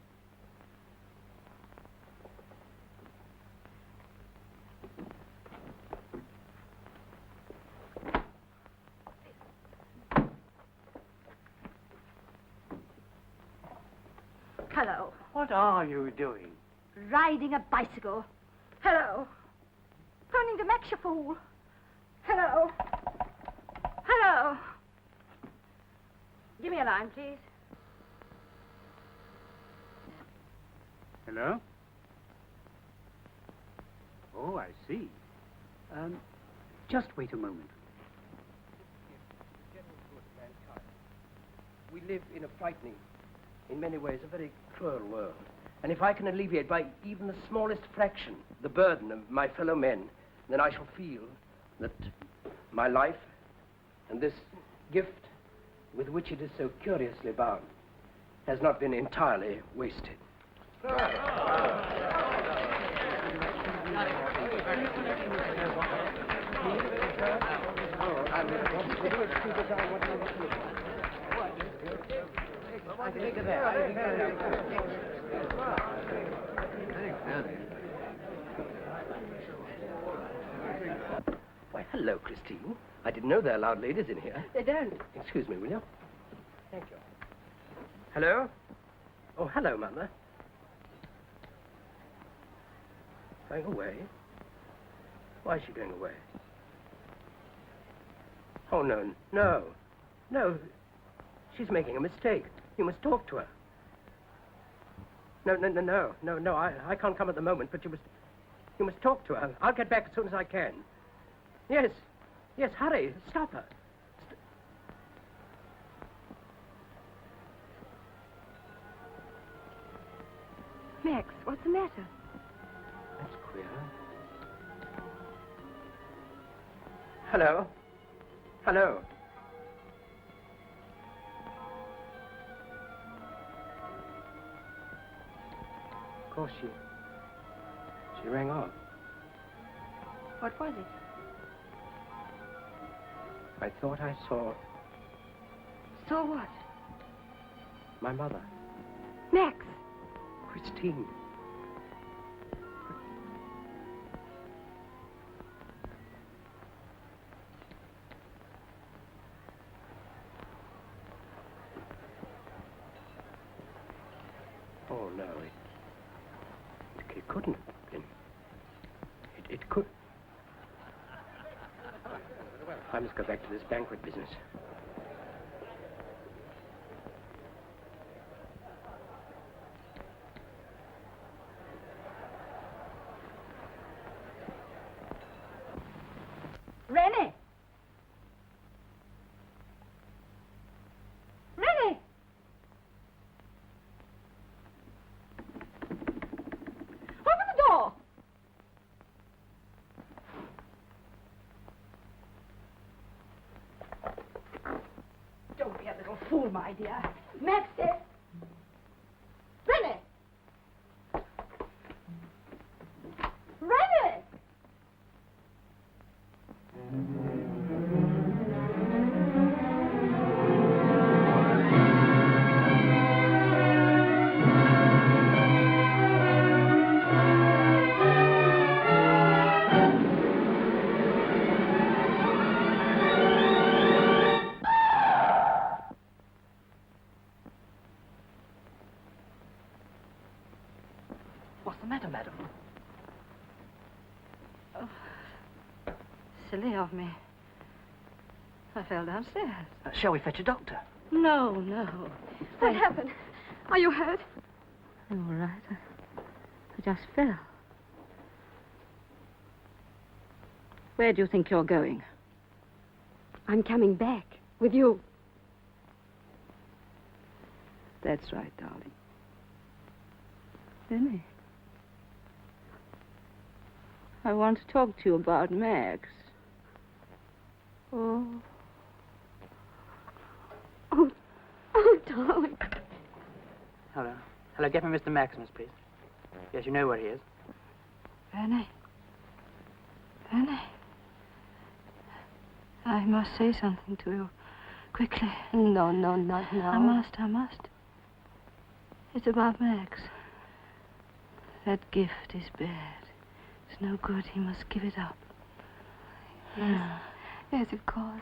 Hello. What are you doing? Riding a bicycle. Hello. Phoning to Max, you fool. Hello. Hello. Give me a line, please. Hello? Oh, I see. Just wait a moment. We live in a frightening, in many ways, a very cruel world. And if I can alleviate by even the smallest fraction the burden of my fellow men, then I shall feel that my life and this gift with which it is so curiously bound has not been entirely wasted. Why, hello, Christine. I didn't know there are loud ladies in here. They don't. Excuse me, will you? Thank you. Hello? Oh, hello, Mother. Going away? Why is she going away? Oh, no, no. No. She's making a mistake. You must talk to her. No, I can't come at the moment, but you must talk to her. I'll get back as soon as I can. Yes, hurry. Stop her. Max, what's the matter? That's queer. Hello? Hello? Of course, she rang off. What was it? I thought I saw So what? my mother, Max. Christine. Oh, no, it couldn't have been. It could. I must go back to this banquet business. Rene! Rene! Open the door! Don't be a little fool, my dear. Max said... Rene! Rene! matter, madam? Oh, silly of me. I fell downstairs. Shall we fetch a doctor? No, no. What happened? Are you hurt? I'm all right. I just fell. Where do you think you're going? I'm coming back with you. That's right, darling. Rene, I want to talk to you about Max. Oh. Oh, darling. Hello. Hello, get me Mr. Maximus, please. Yes, you know where he is. Rene. Rene. I must say something to you. Quickly. No, not now. I must. It's about Max. That gift is bad. It's no good. He must give it up. Yes, of course.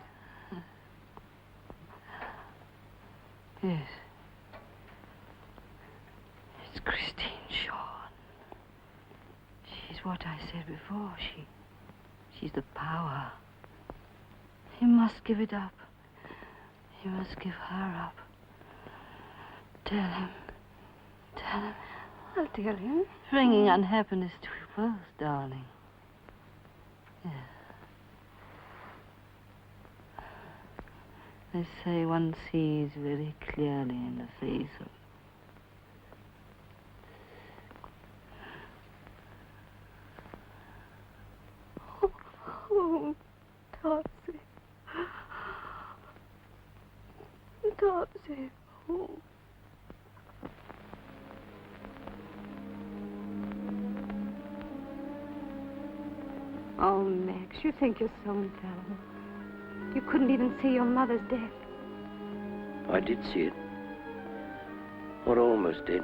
Yes. It's Christine Shawn. She's what I said before. She's the power. He must give it up. He must give her up. Tell him. I'll tell him. Bringing unhappiness to you both, darling. Yes. They say one sees very clearly in the face of... Oh, Topsy. Topsy. Oh. Oh, Max, you think you're so infallible. You couldn't even see your mother's death. I did see it. Or almost did.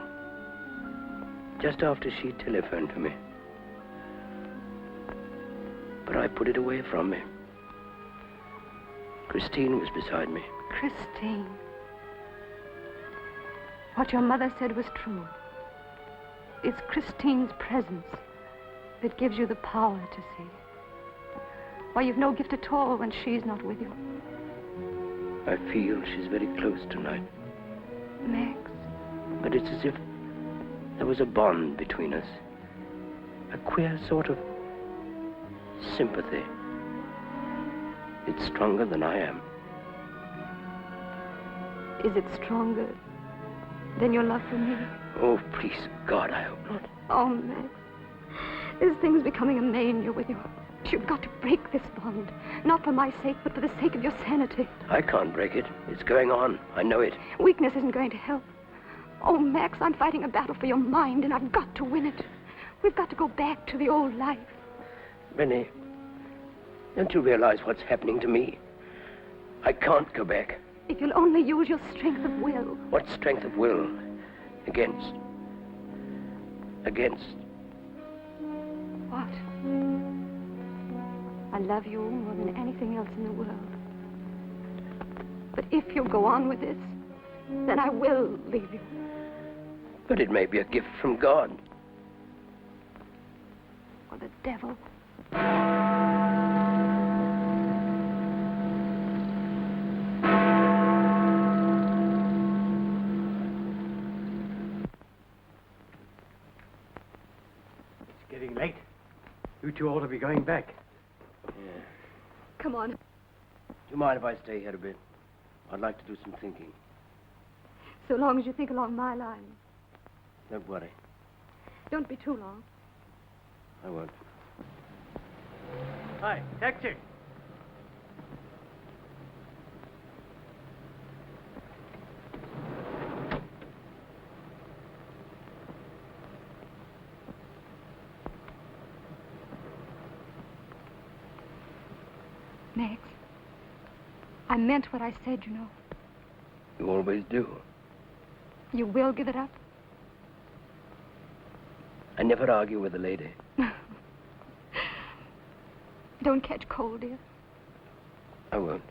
Just after she telephoned to me. But I put it away from me. Christine was beside me. Christine. What your mother said was true. It's Christine's presence that gives you the power to see. Why, you've no gift at all when she's not with you. I feel she's very close tonight. Max. But it's as if there was a bond between us. A queer sort of sympathy. It's stronger than I am. Is it stronger than your love for me? Oh, please, God, I hope not. Oh, Max. This thing's becoming a mania with you. You've got to break this bond. Not for my sake, but for the sake of your sanity. I can't break it. It's going on. I know it. Weakness isn't going to help. Oh, Max, I'm fighting a battle for your mind, and I've got to win it. We've got to go back to the old life. Rene, don't you realize what's happening to me? I can't go back. If you'll only use your strength of will. What strength of will? Against? What? I love you more than anything else in the world. But if you go on with this, then I will leave you. But it may be a gift from God. Or the devil. It's getting late. You two ought to be going back. Yeah. Come on. Do you mind if I stay here a bit? I'd like to do some thinking. So long as you think along my lines. Don't worry. Don't be too long. I won't. Hi, taxi. Max, I meant what I said, you know. You always do. You will give it up? I never argue with a lady. Don't catch cold, dear. I won't.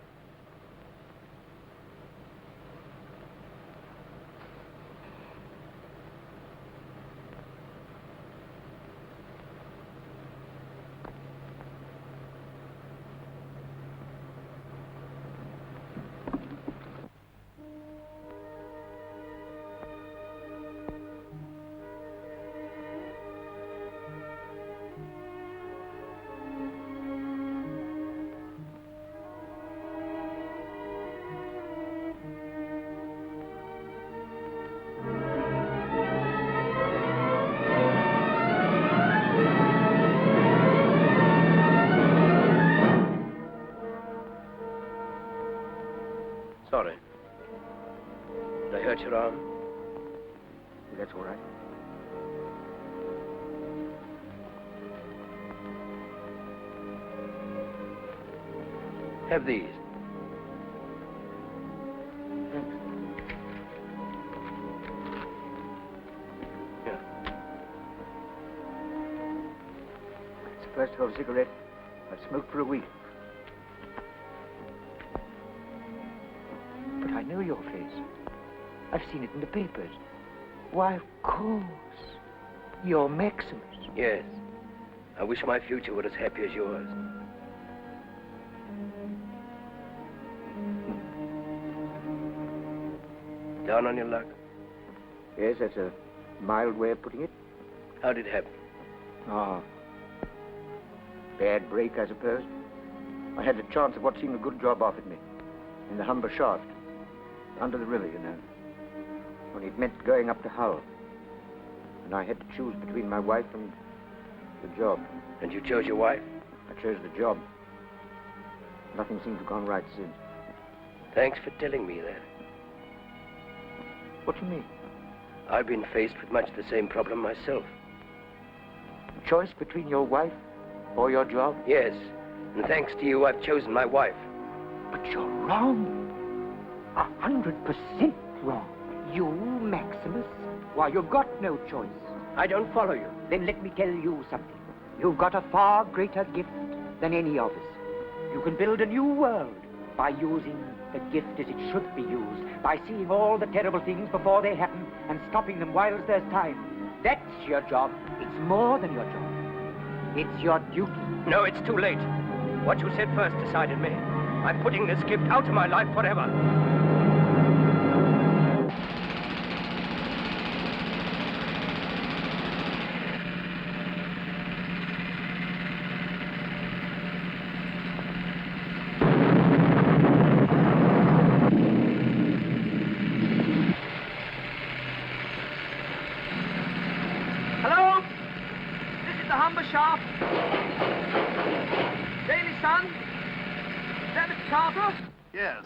Sorry. Did I hurt your arm? That's all right. Have these. Here. It's the first whole cigarette I've smoked for a week. But I know your face. I've seen it in the papers. Why, of course. You're Maximus. Yes. I wish my future were as happy as yours. Down on your luck? Yes, that's a mild way of putting it. How did it happen? Ah. Bad break, I suppose. I had a chance of what seemed a good job offered me. In the Humber shaft. Under the river, you know. Only it meant going up to Hull. And I had to choose between my wife and the job. And you chose your wife? I chose the job. Nothing seemed to have gone right since. Thanks for telling me that. What do you mean? I've been faced with much the same problem myself. A choice between your wife or your job? Yes. And thanks to you, I've chosen my wife. But you're wrong. 100% wrong. You, Maximus? Why, you've got no choice. I don't follow you. Then let me tell you something. You've got a far greater gift than any of us. You can build a new world by using the gift as it should be used, by seeing all the terrible things before they happen and stopping them whilst there's time. That's your job. It's more than your job. It's your duty. No, it's too late. What you said first decided me. I'm putting this gift out of my life forever.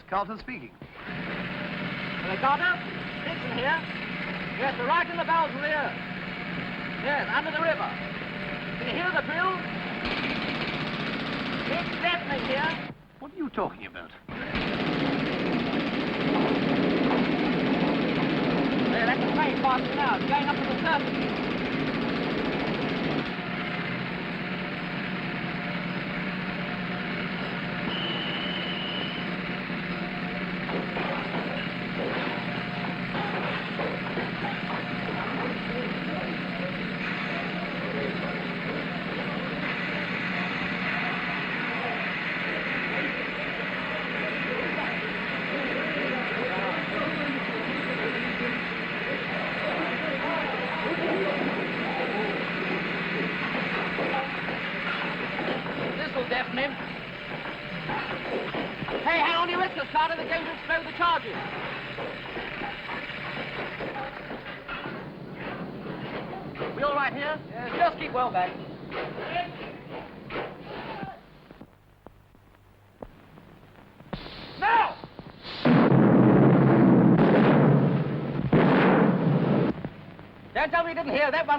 Carlton speaking. Hello, Carter. Dixon here. Yes, we're right in the bowels of the earth. Yes, under the river. Can you hear the drill? It's deafening here. What are you talking about? There, that's the train passing now. It's going up to the surface.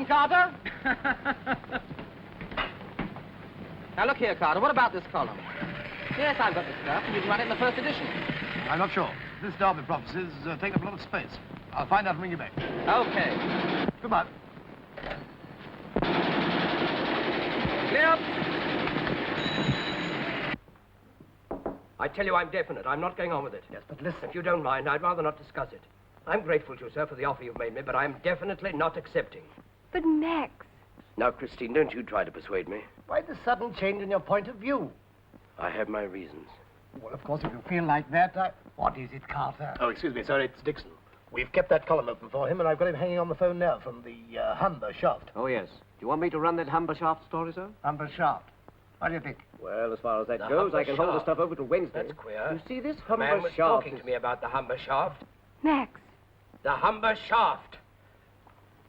Carter? Now, look here, Carter. What about this column? Yes, I've got the stuff. You can run it in the first edition. I'm not sure. This Derby prophecies take up a lot of space. I'll find out and bring you back. Okay. Goodbye. Clear. I tell you I'm definite. I'm not going on with it. Yes, but listen. If you don't mind, I'd rather not discuss it. I'm grateful to you, sir, for the offer you've made me, but I'm definitely not accepting. But Max... Now, Christine, don't you try to persuade me. Why the sudden change in your point of view? I have my reasons. Well, of course, if you feel like that, What is it, Carter? Oh, excuse me, sir, it's Dixon. We've kept that column open for him, and I've got him hanging on the phone now from the Humber shaft. Oh, yes. Do you want me to run that Humber shaft story, sir? Humber shaft. What do you think? Well, as far as that The goes, Humber I can hold the shaft. stuff over till Wednesday. That's queer. You see, this The Humber man was shaft talking is... to me about the Humber shaft. Max. The Humber shaft.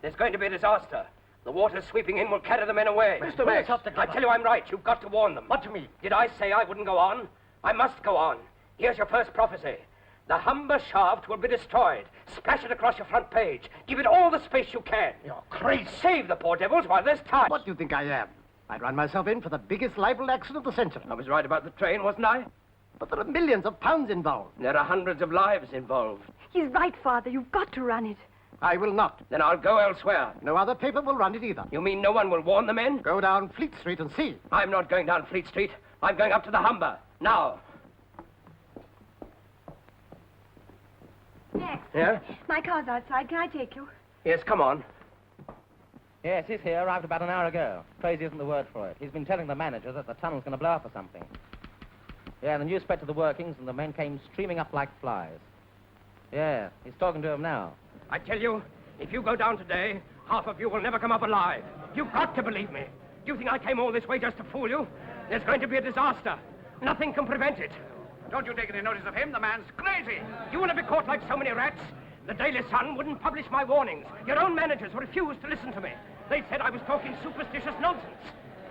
There's going to be a disaster. The water sweeping in will carry the men away. Mr. Max, I tell you I'm right. You've got to warn them. What do you mean? Did I say I wouldn't go on? I must go on. Here's your first prophecy. The Humber shaft will be destroyed. Splash it across your front page. Give it all the space you can. You're crazy. Save the poor devils while there's time. What do you think I am? I'd run myself in for the biggest libel action of the century. I was right about the train, wasn't I? But there are millions of pounds involved. There are hundreds of lives involved. He's right, Father. You've got to run it. I will not. Then I'll go elsewhere. No other paper will run it either. You mean no one will warn the men? Go down Fleet Street and see. I'm not going down Fleet Street. I'm going up to the Humber. Now. Max. Yeah? My car's outside. Can I take you? Yes, come on. Yes, he's here. Arrived about an hour ago. Crazy isn't the word for it. He's been telling the manager that the tunnel's going to blow up or something. Yeah, the news spread to the workings, and the men came streaming up like flies. Yeah, he's talking to him now. I tell you, if you go down today, half of you will never come up alive. You've got to believe me. Do you think I came all this way just to fool you? There's going to be a disaster. Nothing can prevent it. Don't you take any notice of him? The man's crazy. You want to be caught like so many rats? The Daily Sun wouldn't publish my warnings. Your own managers refused to listen to me. They said I was talking superstitious nonsense.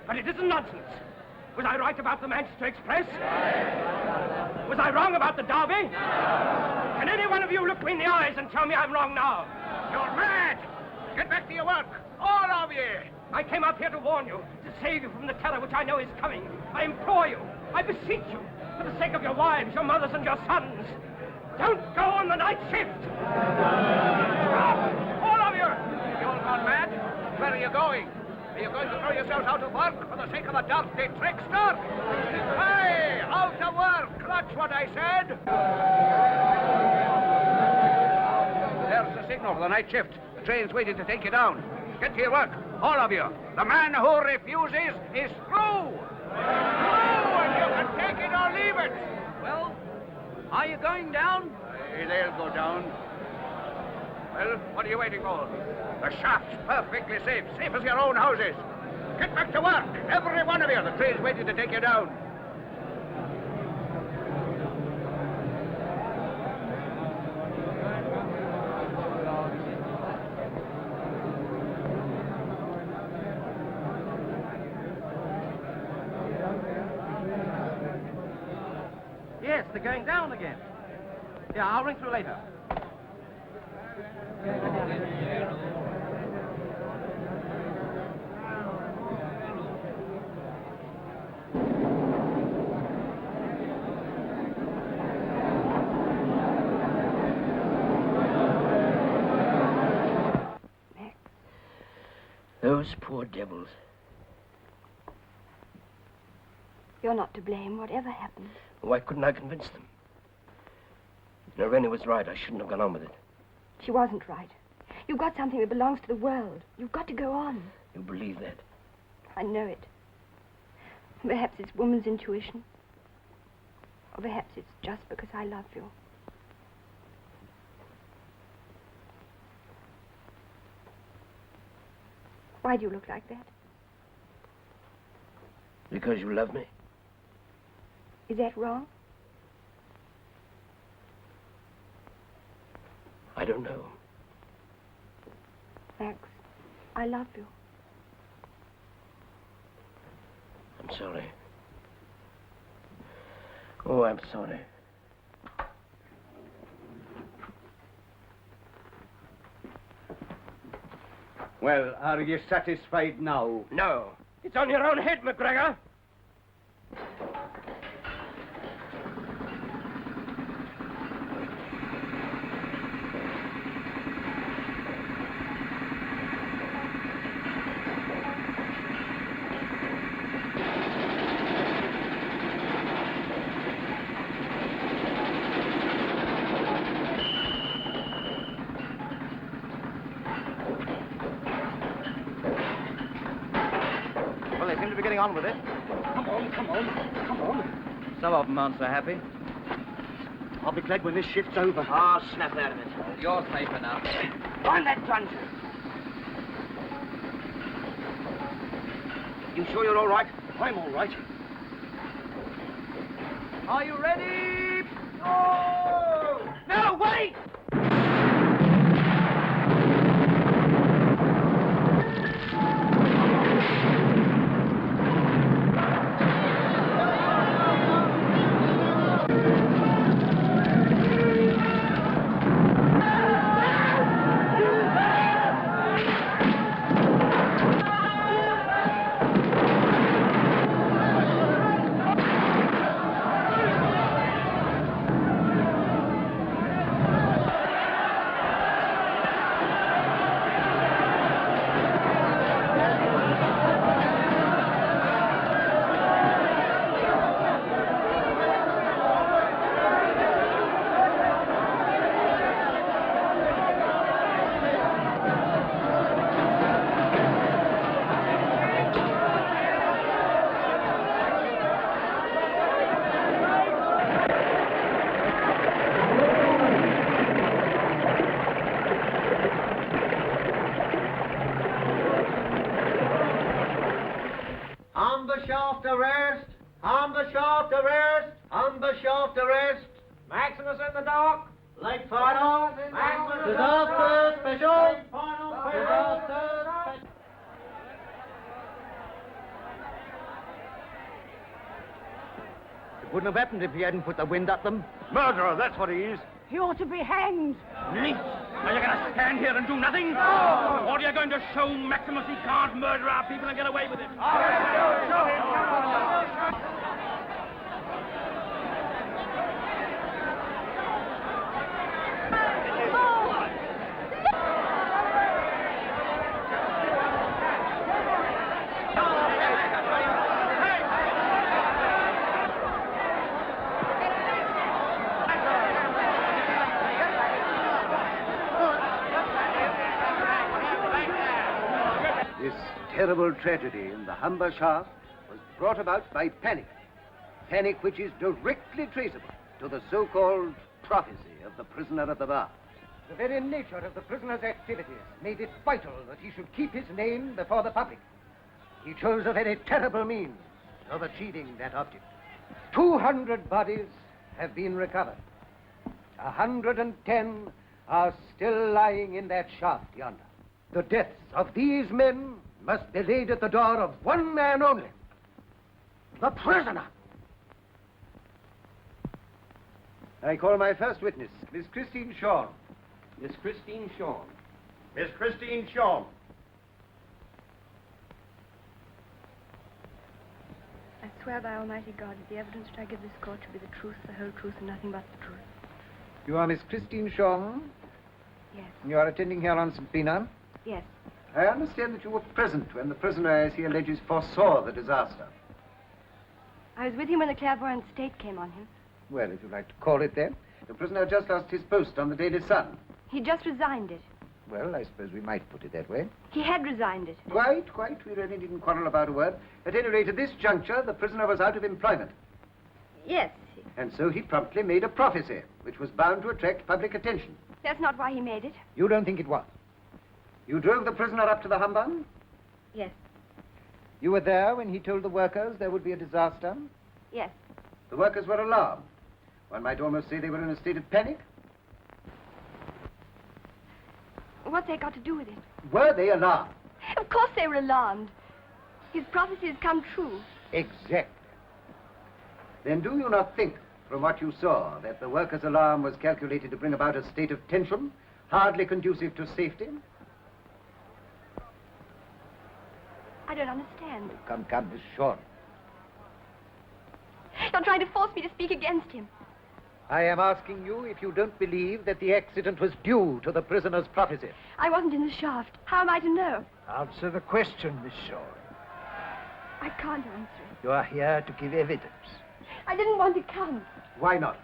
But it isn't nonsense. Was I right about the Manchester Express? Was I wrong about the Derby? Can any one of you look me in the eyes and tell me I'm wrong now? You're mad. Get back to your work. All of you. I came up here to warn you, to save you from the terror which I know is coming. I implore you, I beseech you, for the sake of your wives, your mothers, and your sons. Don't go on the night shift! All of you! You all gone mad? Where are you going? Are you going to throw yourselves out of work for the sake of a dirty trickster? Hey, out of work! That's what I said! There's the signal for the night shift. The train's waiting to take you down. Get to your work, all of you. The man who refuses is through! Through, and you can take it or leave it! Well, are you going down? They'll go down. Well, what are you waiting for? The shaft's perfectly safe. Safe as your own houses. Get back to work, every one of you. The train's waiting to take you down. Yes, they're going down again. Yeah, I'll ring through later. Those poor devils. You're not to blame, whatever happens. Why couldn't I convince them? No, Rene was right. I shouldn't have gone on with it. She wasn't right. You've got something that belongs to the world. You've got to go on. You believe that? I know it. Perhaps it's woman's intuition. Or perhaps it's just because I love you. Why do you look like that? Because you love me. Is that wrong? I don't know. Max, I love you. I'm sorry. Oh, I'm sorry. Well, are you satisfied now? No. It's on your own head, McGregor. Well, they seem to be getting on with it. Come on, come on, come on. Some of them aren't so happy. I'll be glad when this shift's over. Ah, snap out of it. You're safer now. Find that gun. You sure you're all right? I'm all right. Are you ready? Go! No, wait! arrest! On the shaft, arrest! On the shaft, arrest! Maximus in the dock! Late final! Maximus disaster special! Late final! Disaster special! It wouldn't have happened if he hadn't put the wind up them. Murderer, that's what he is. He ought to be hanged. Me? Are you going to stand here and do nothing? Or are you going to show Maximus he can't murder our people and get away with it? Show him! This terrible tragedy in the Humber shaft was brought about by panic. Panic which is directly traceable to the so-called prophecy of the prisoner at the bar. The very nature of the prisoner's activities made it vital that he should keep his name before the public. He chose a very terrible means of achieving that object. 200 bodies have been recovered. 110 are still lying in that shaft yonder. The deaths of these men must be laid at the door of one man only. The prisoner. I call my first witness, Miss Christine Shawn. Miss Christine Shawn. Miss Christine Shawn. I swear by Almighty God that the evidence which I give this court to be the truth, the whole truth, and nothing but the truth. You are Miss Christine Shawn? Yes. You are attending here on subpoena? Yes. I understand that you were present when the prisoner, as he alleges, foresaw the disaster. I was with him when the Clairvoyant state came on him. Well, if you like to call it that. The prisoner just lost his post on the Daily Sun. He just resigned it. Well, I suppose we might put it that way. He had resigned it. Quite. We really didn't quarrel about a word. At any rate, at this juncture, the prisoner was out of employment. Yes. And so he promptly made a prophecy, which was bound to attract public attention. That's not why he made it. You don't think it was? You drove the prisoner up to the Humber? Yes. You were there when he told the workers there would be a disaster? Yes. The workers were alarmed. One might almost say they were in a state of panic. What's that got to do with it? Were they alarmed? Of course they were alarmed. His prophecy has come true. Exactly. Then do you not think, from what you saw, that the workers' alarm was calculated to bring about a state of tension, hardly conducive to safety? I don't understand. Come, Miss Shawn. You're trying to force me to speak against him. I am asking you if you don't believe that the accident was due to the prisoner's prophecy. I wasn't in the shaft. How am I to know? Answer the question, Miss Shawn. I can't answer it. You are here to give evidence. I didn't want to come. Why not?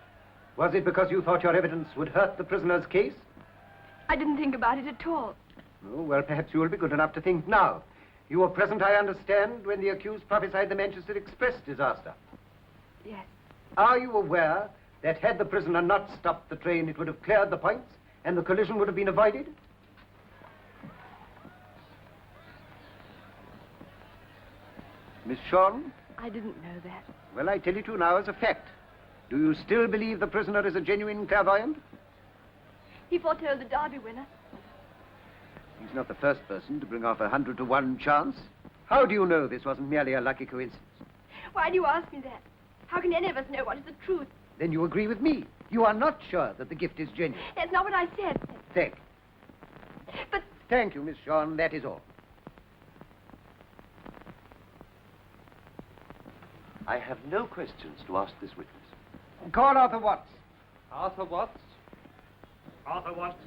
Was it because you thought your evidence would hurt the prisoner's case? I didn't think about it at all. Oh, well, perhaps you will be good enough to think now. You were present, I understand, when the accused prophesied the Manchester Express disaster. Yes. Are you aware that had the prisoner not stopped the train, it would have cleared the points and the collision would have been avoided? Miss Shawn? I didn't know that. Well, I tell it to you now as a fact. Do you still believe the prisoner is a genuine clairvoyant? He foretold the Derby winner. He's not the first person to bring off 100 to 1 chance. How do you know this wasn't merely a lucky coincidence? Why do you ask me that? How can any of us know what is the truth? Then you agree with me. You are not sure that the gift is genuine. That's not what I said. Thank you. But... Thank you, Miss Shawn. That is all. I have no questions to ask this witness. Call Arthur Watts. Arthur Watts? Arthur Watts.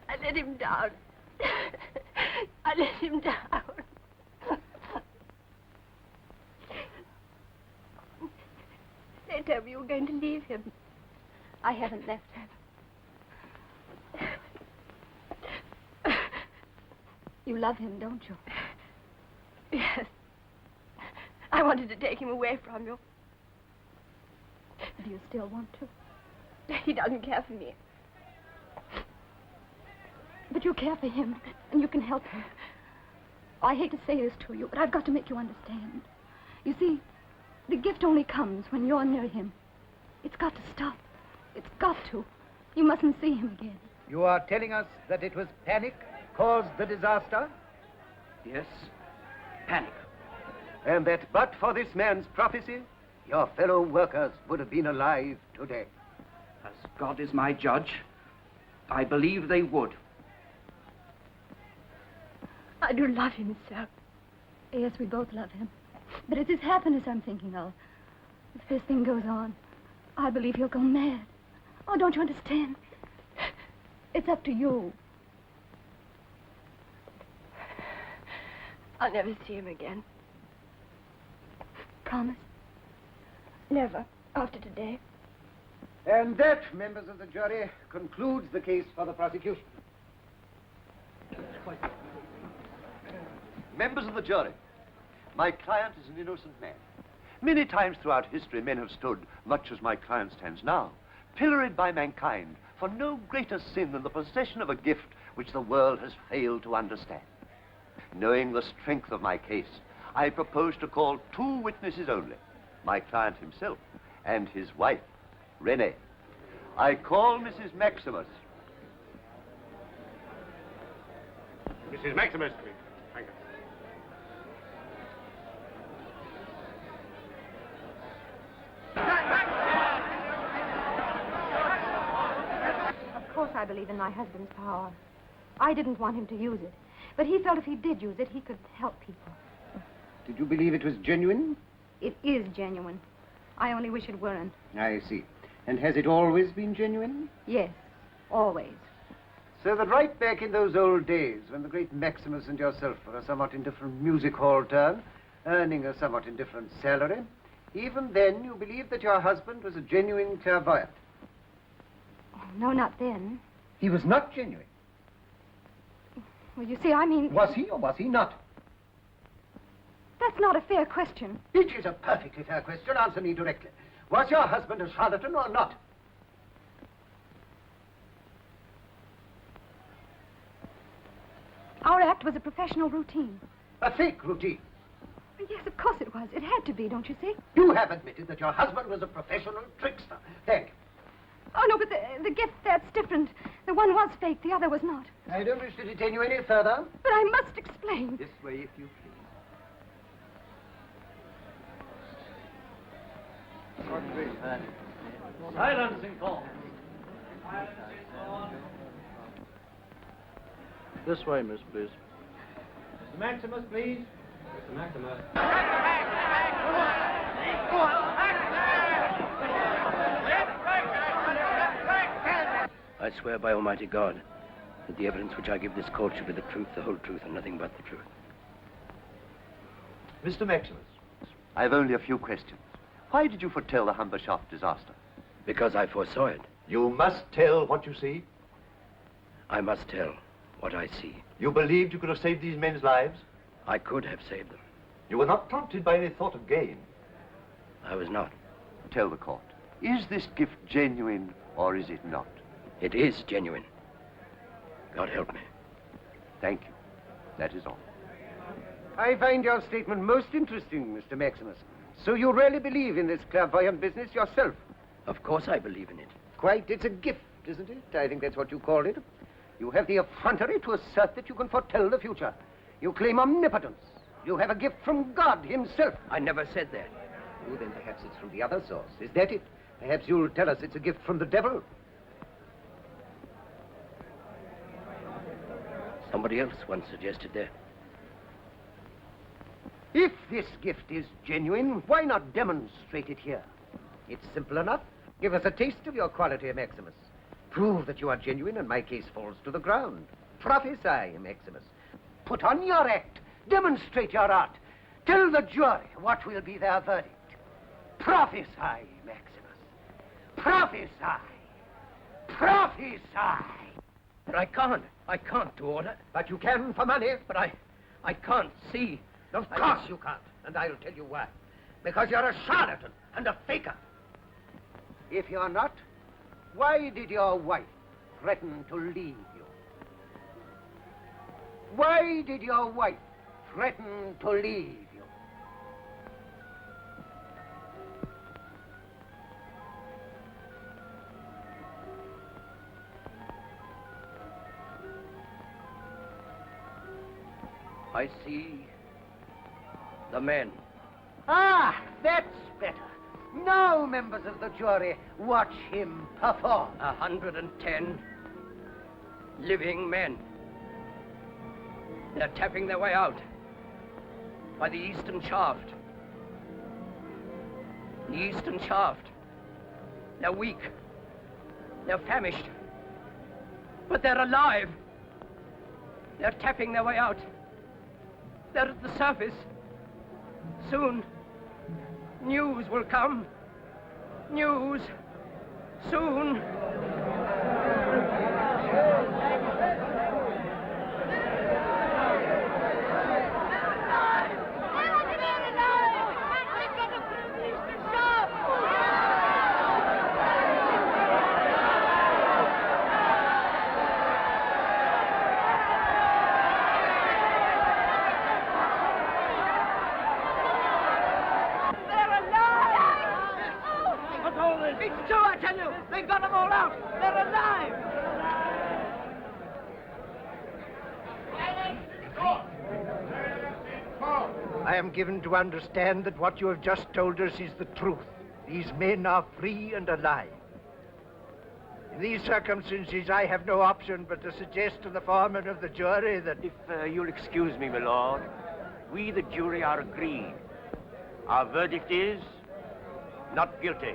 I let him down. I let him down. They told me you were going to leave him. I haven't left him. You love him, don't you? Yes. I wanted to take him away from you. Do you still want to? He doesn't care for me. But you care for him, and you can help him. I hate to say this to you, but I've got to make you understand. You see, the gift only comes when you're near him. It's got to stop. It's got to. You mustn't see him again. You are telling us that it was panic caused the disaster? Yes, panic. And that but for this man's prophecy, your fellow workers would have been alive today. As God is my judge, I believe they would. I do love him, sir. Yes, we both love him. But it's his happiness I'm thinking of. If this thing goes on, I believe he'll go mad. Oh, don't you understand? It's up to you. I'll never see him again. Promise? Never, after today. And that, members of the jury, concludes the case for the prosecution. Members of the jury, my client is an innocent man. Many times throughout history, men have stood, much as my client stands now, pilloried by mankind for no greater sin than the possession of a gift which the world has failed to understand. Knowing the strength of my case, I propose to call 2 witnesses only, my client himself and his wife, Rene. I call Mrs. Maximus. Mrs. Maximus, please. Thank you. Of course I believe in my husband's power. I didn't want him to use it. But he felt if he did use it, he could help people. Did you believe it was genuine? It is genuine. I only wish it weren't. I see. And has it always been genuine? Yes, always. So that right back in those old days, when the great Maximus and yourself were a somewhat indifferent music hall turn, earning a somewhat indifferent salary, even then you believed that your husband was a genuine clairvoyant. Oh, no, not then. He was not genuine. Well, you see, I mean... Was he or was he not? That's not a fair question. It is a perfectly fair question. Answer me directly. Was your husband a charlatan or not? Our act was a professional routine. A fake routine. Yes, of course it was. It had to be, don't you see? You have admitted that your husband was a professional trickster. Thank you. Oh, no, but the gift, that's different. The one was fake, the other was not. I don't wish to detain you any further. But I must explain. This way, if you please. Silence in court. This way, miss, please. Mr. Maximus, please. Mr. Maximus. I swear by Almighty God that the evidence which I give this court shall be the truth, the whole truth, and nothing but the truth. Mr. Maximus, I have only a few questions. Why did you foretell the Humber Shaft disaster? Because I foresaw it. You must tell what you see. I must tell what I see. You believed you could have saved these men's lives? I could have saved them. You were not prompted by any thought of gain. I was not. Tell the court, is this gift genuine or is it not? It is genuine. God help me. Thank you. That is all. I find your statement most interesting, Mr. Maximus. So you really believe in this clairvoyant business yourself? Of course I believe in it. Quite. It's a gift, isn't it? I think that's what you called it. You have the effrontery to assert that you can foretell the future. You claim omnipotence. You have a gift from God himself. I never said that. Oh, then perhaps it's from the other source. Is that it? Perhaps you'll tell us it's a gift from the devil. Somebody else once suggested that. If this gift is genuine, why not demonstrate it here? It's simple enough. Give us a taste of your quality, Maximus. Prove that you are genuine and my case falls to the ground. Prophesy, Maximus. Put on your act. Demonstrate your art. Tell the jury what will be their verdict. Prophesy, Maximus. Prophesy. Prophesy. But I can't. I can't to order. But you can for money. But I can't see. Of course you can't, and I'll tell you why. Because you're a charlatan and a faker. If you're not, why did your wife, threaten to leave you? Why did your wife threaten to leave you? I see the men. Ah, that's better. Now, members of the jury, watch him perform. 110 living men. They're tapping their way out by the eastern shaft. The eastern shaft. They're weak. They're famished. But they're alive. They're tapping their way out. They're at the surface. Soon, news will come. News. Soon. It's true, I tell you! They got them all out! They're alive! I am given to understand that what you have just told us is the truth. These men are free and alive. In these circumstances, I have no option but to suggest to the foreman of the jury that... If you'll excuse me, my lord, we, the jury, are agreed. Our verdict is not guilty.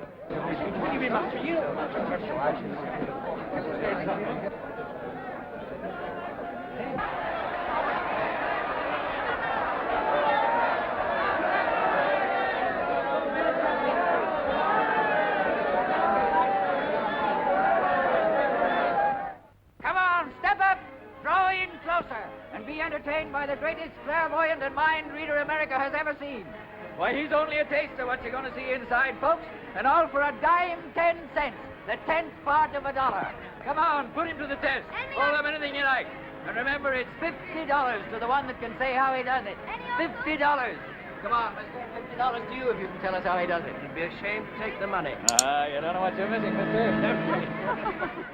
Come on, step up, draw in closer, and be entertained by the greatest clairvoyant and mind reader America has ever seen. Why, he's only a taster of what you're going to see inside, folks, and all for a dime 10 cents, the 10th part of a dollar. Come on, put him to the test. Hold him anything you like. And remember, it's $50 to the one that can say how he does it. $50. Come on, mister, $50 to you if you can tell us how he does it. You'd be ashamed to take the money. You don't know what you're missing, mister.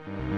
Thank you.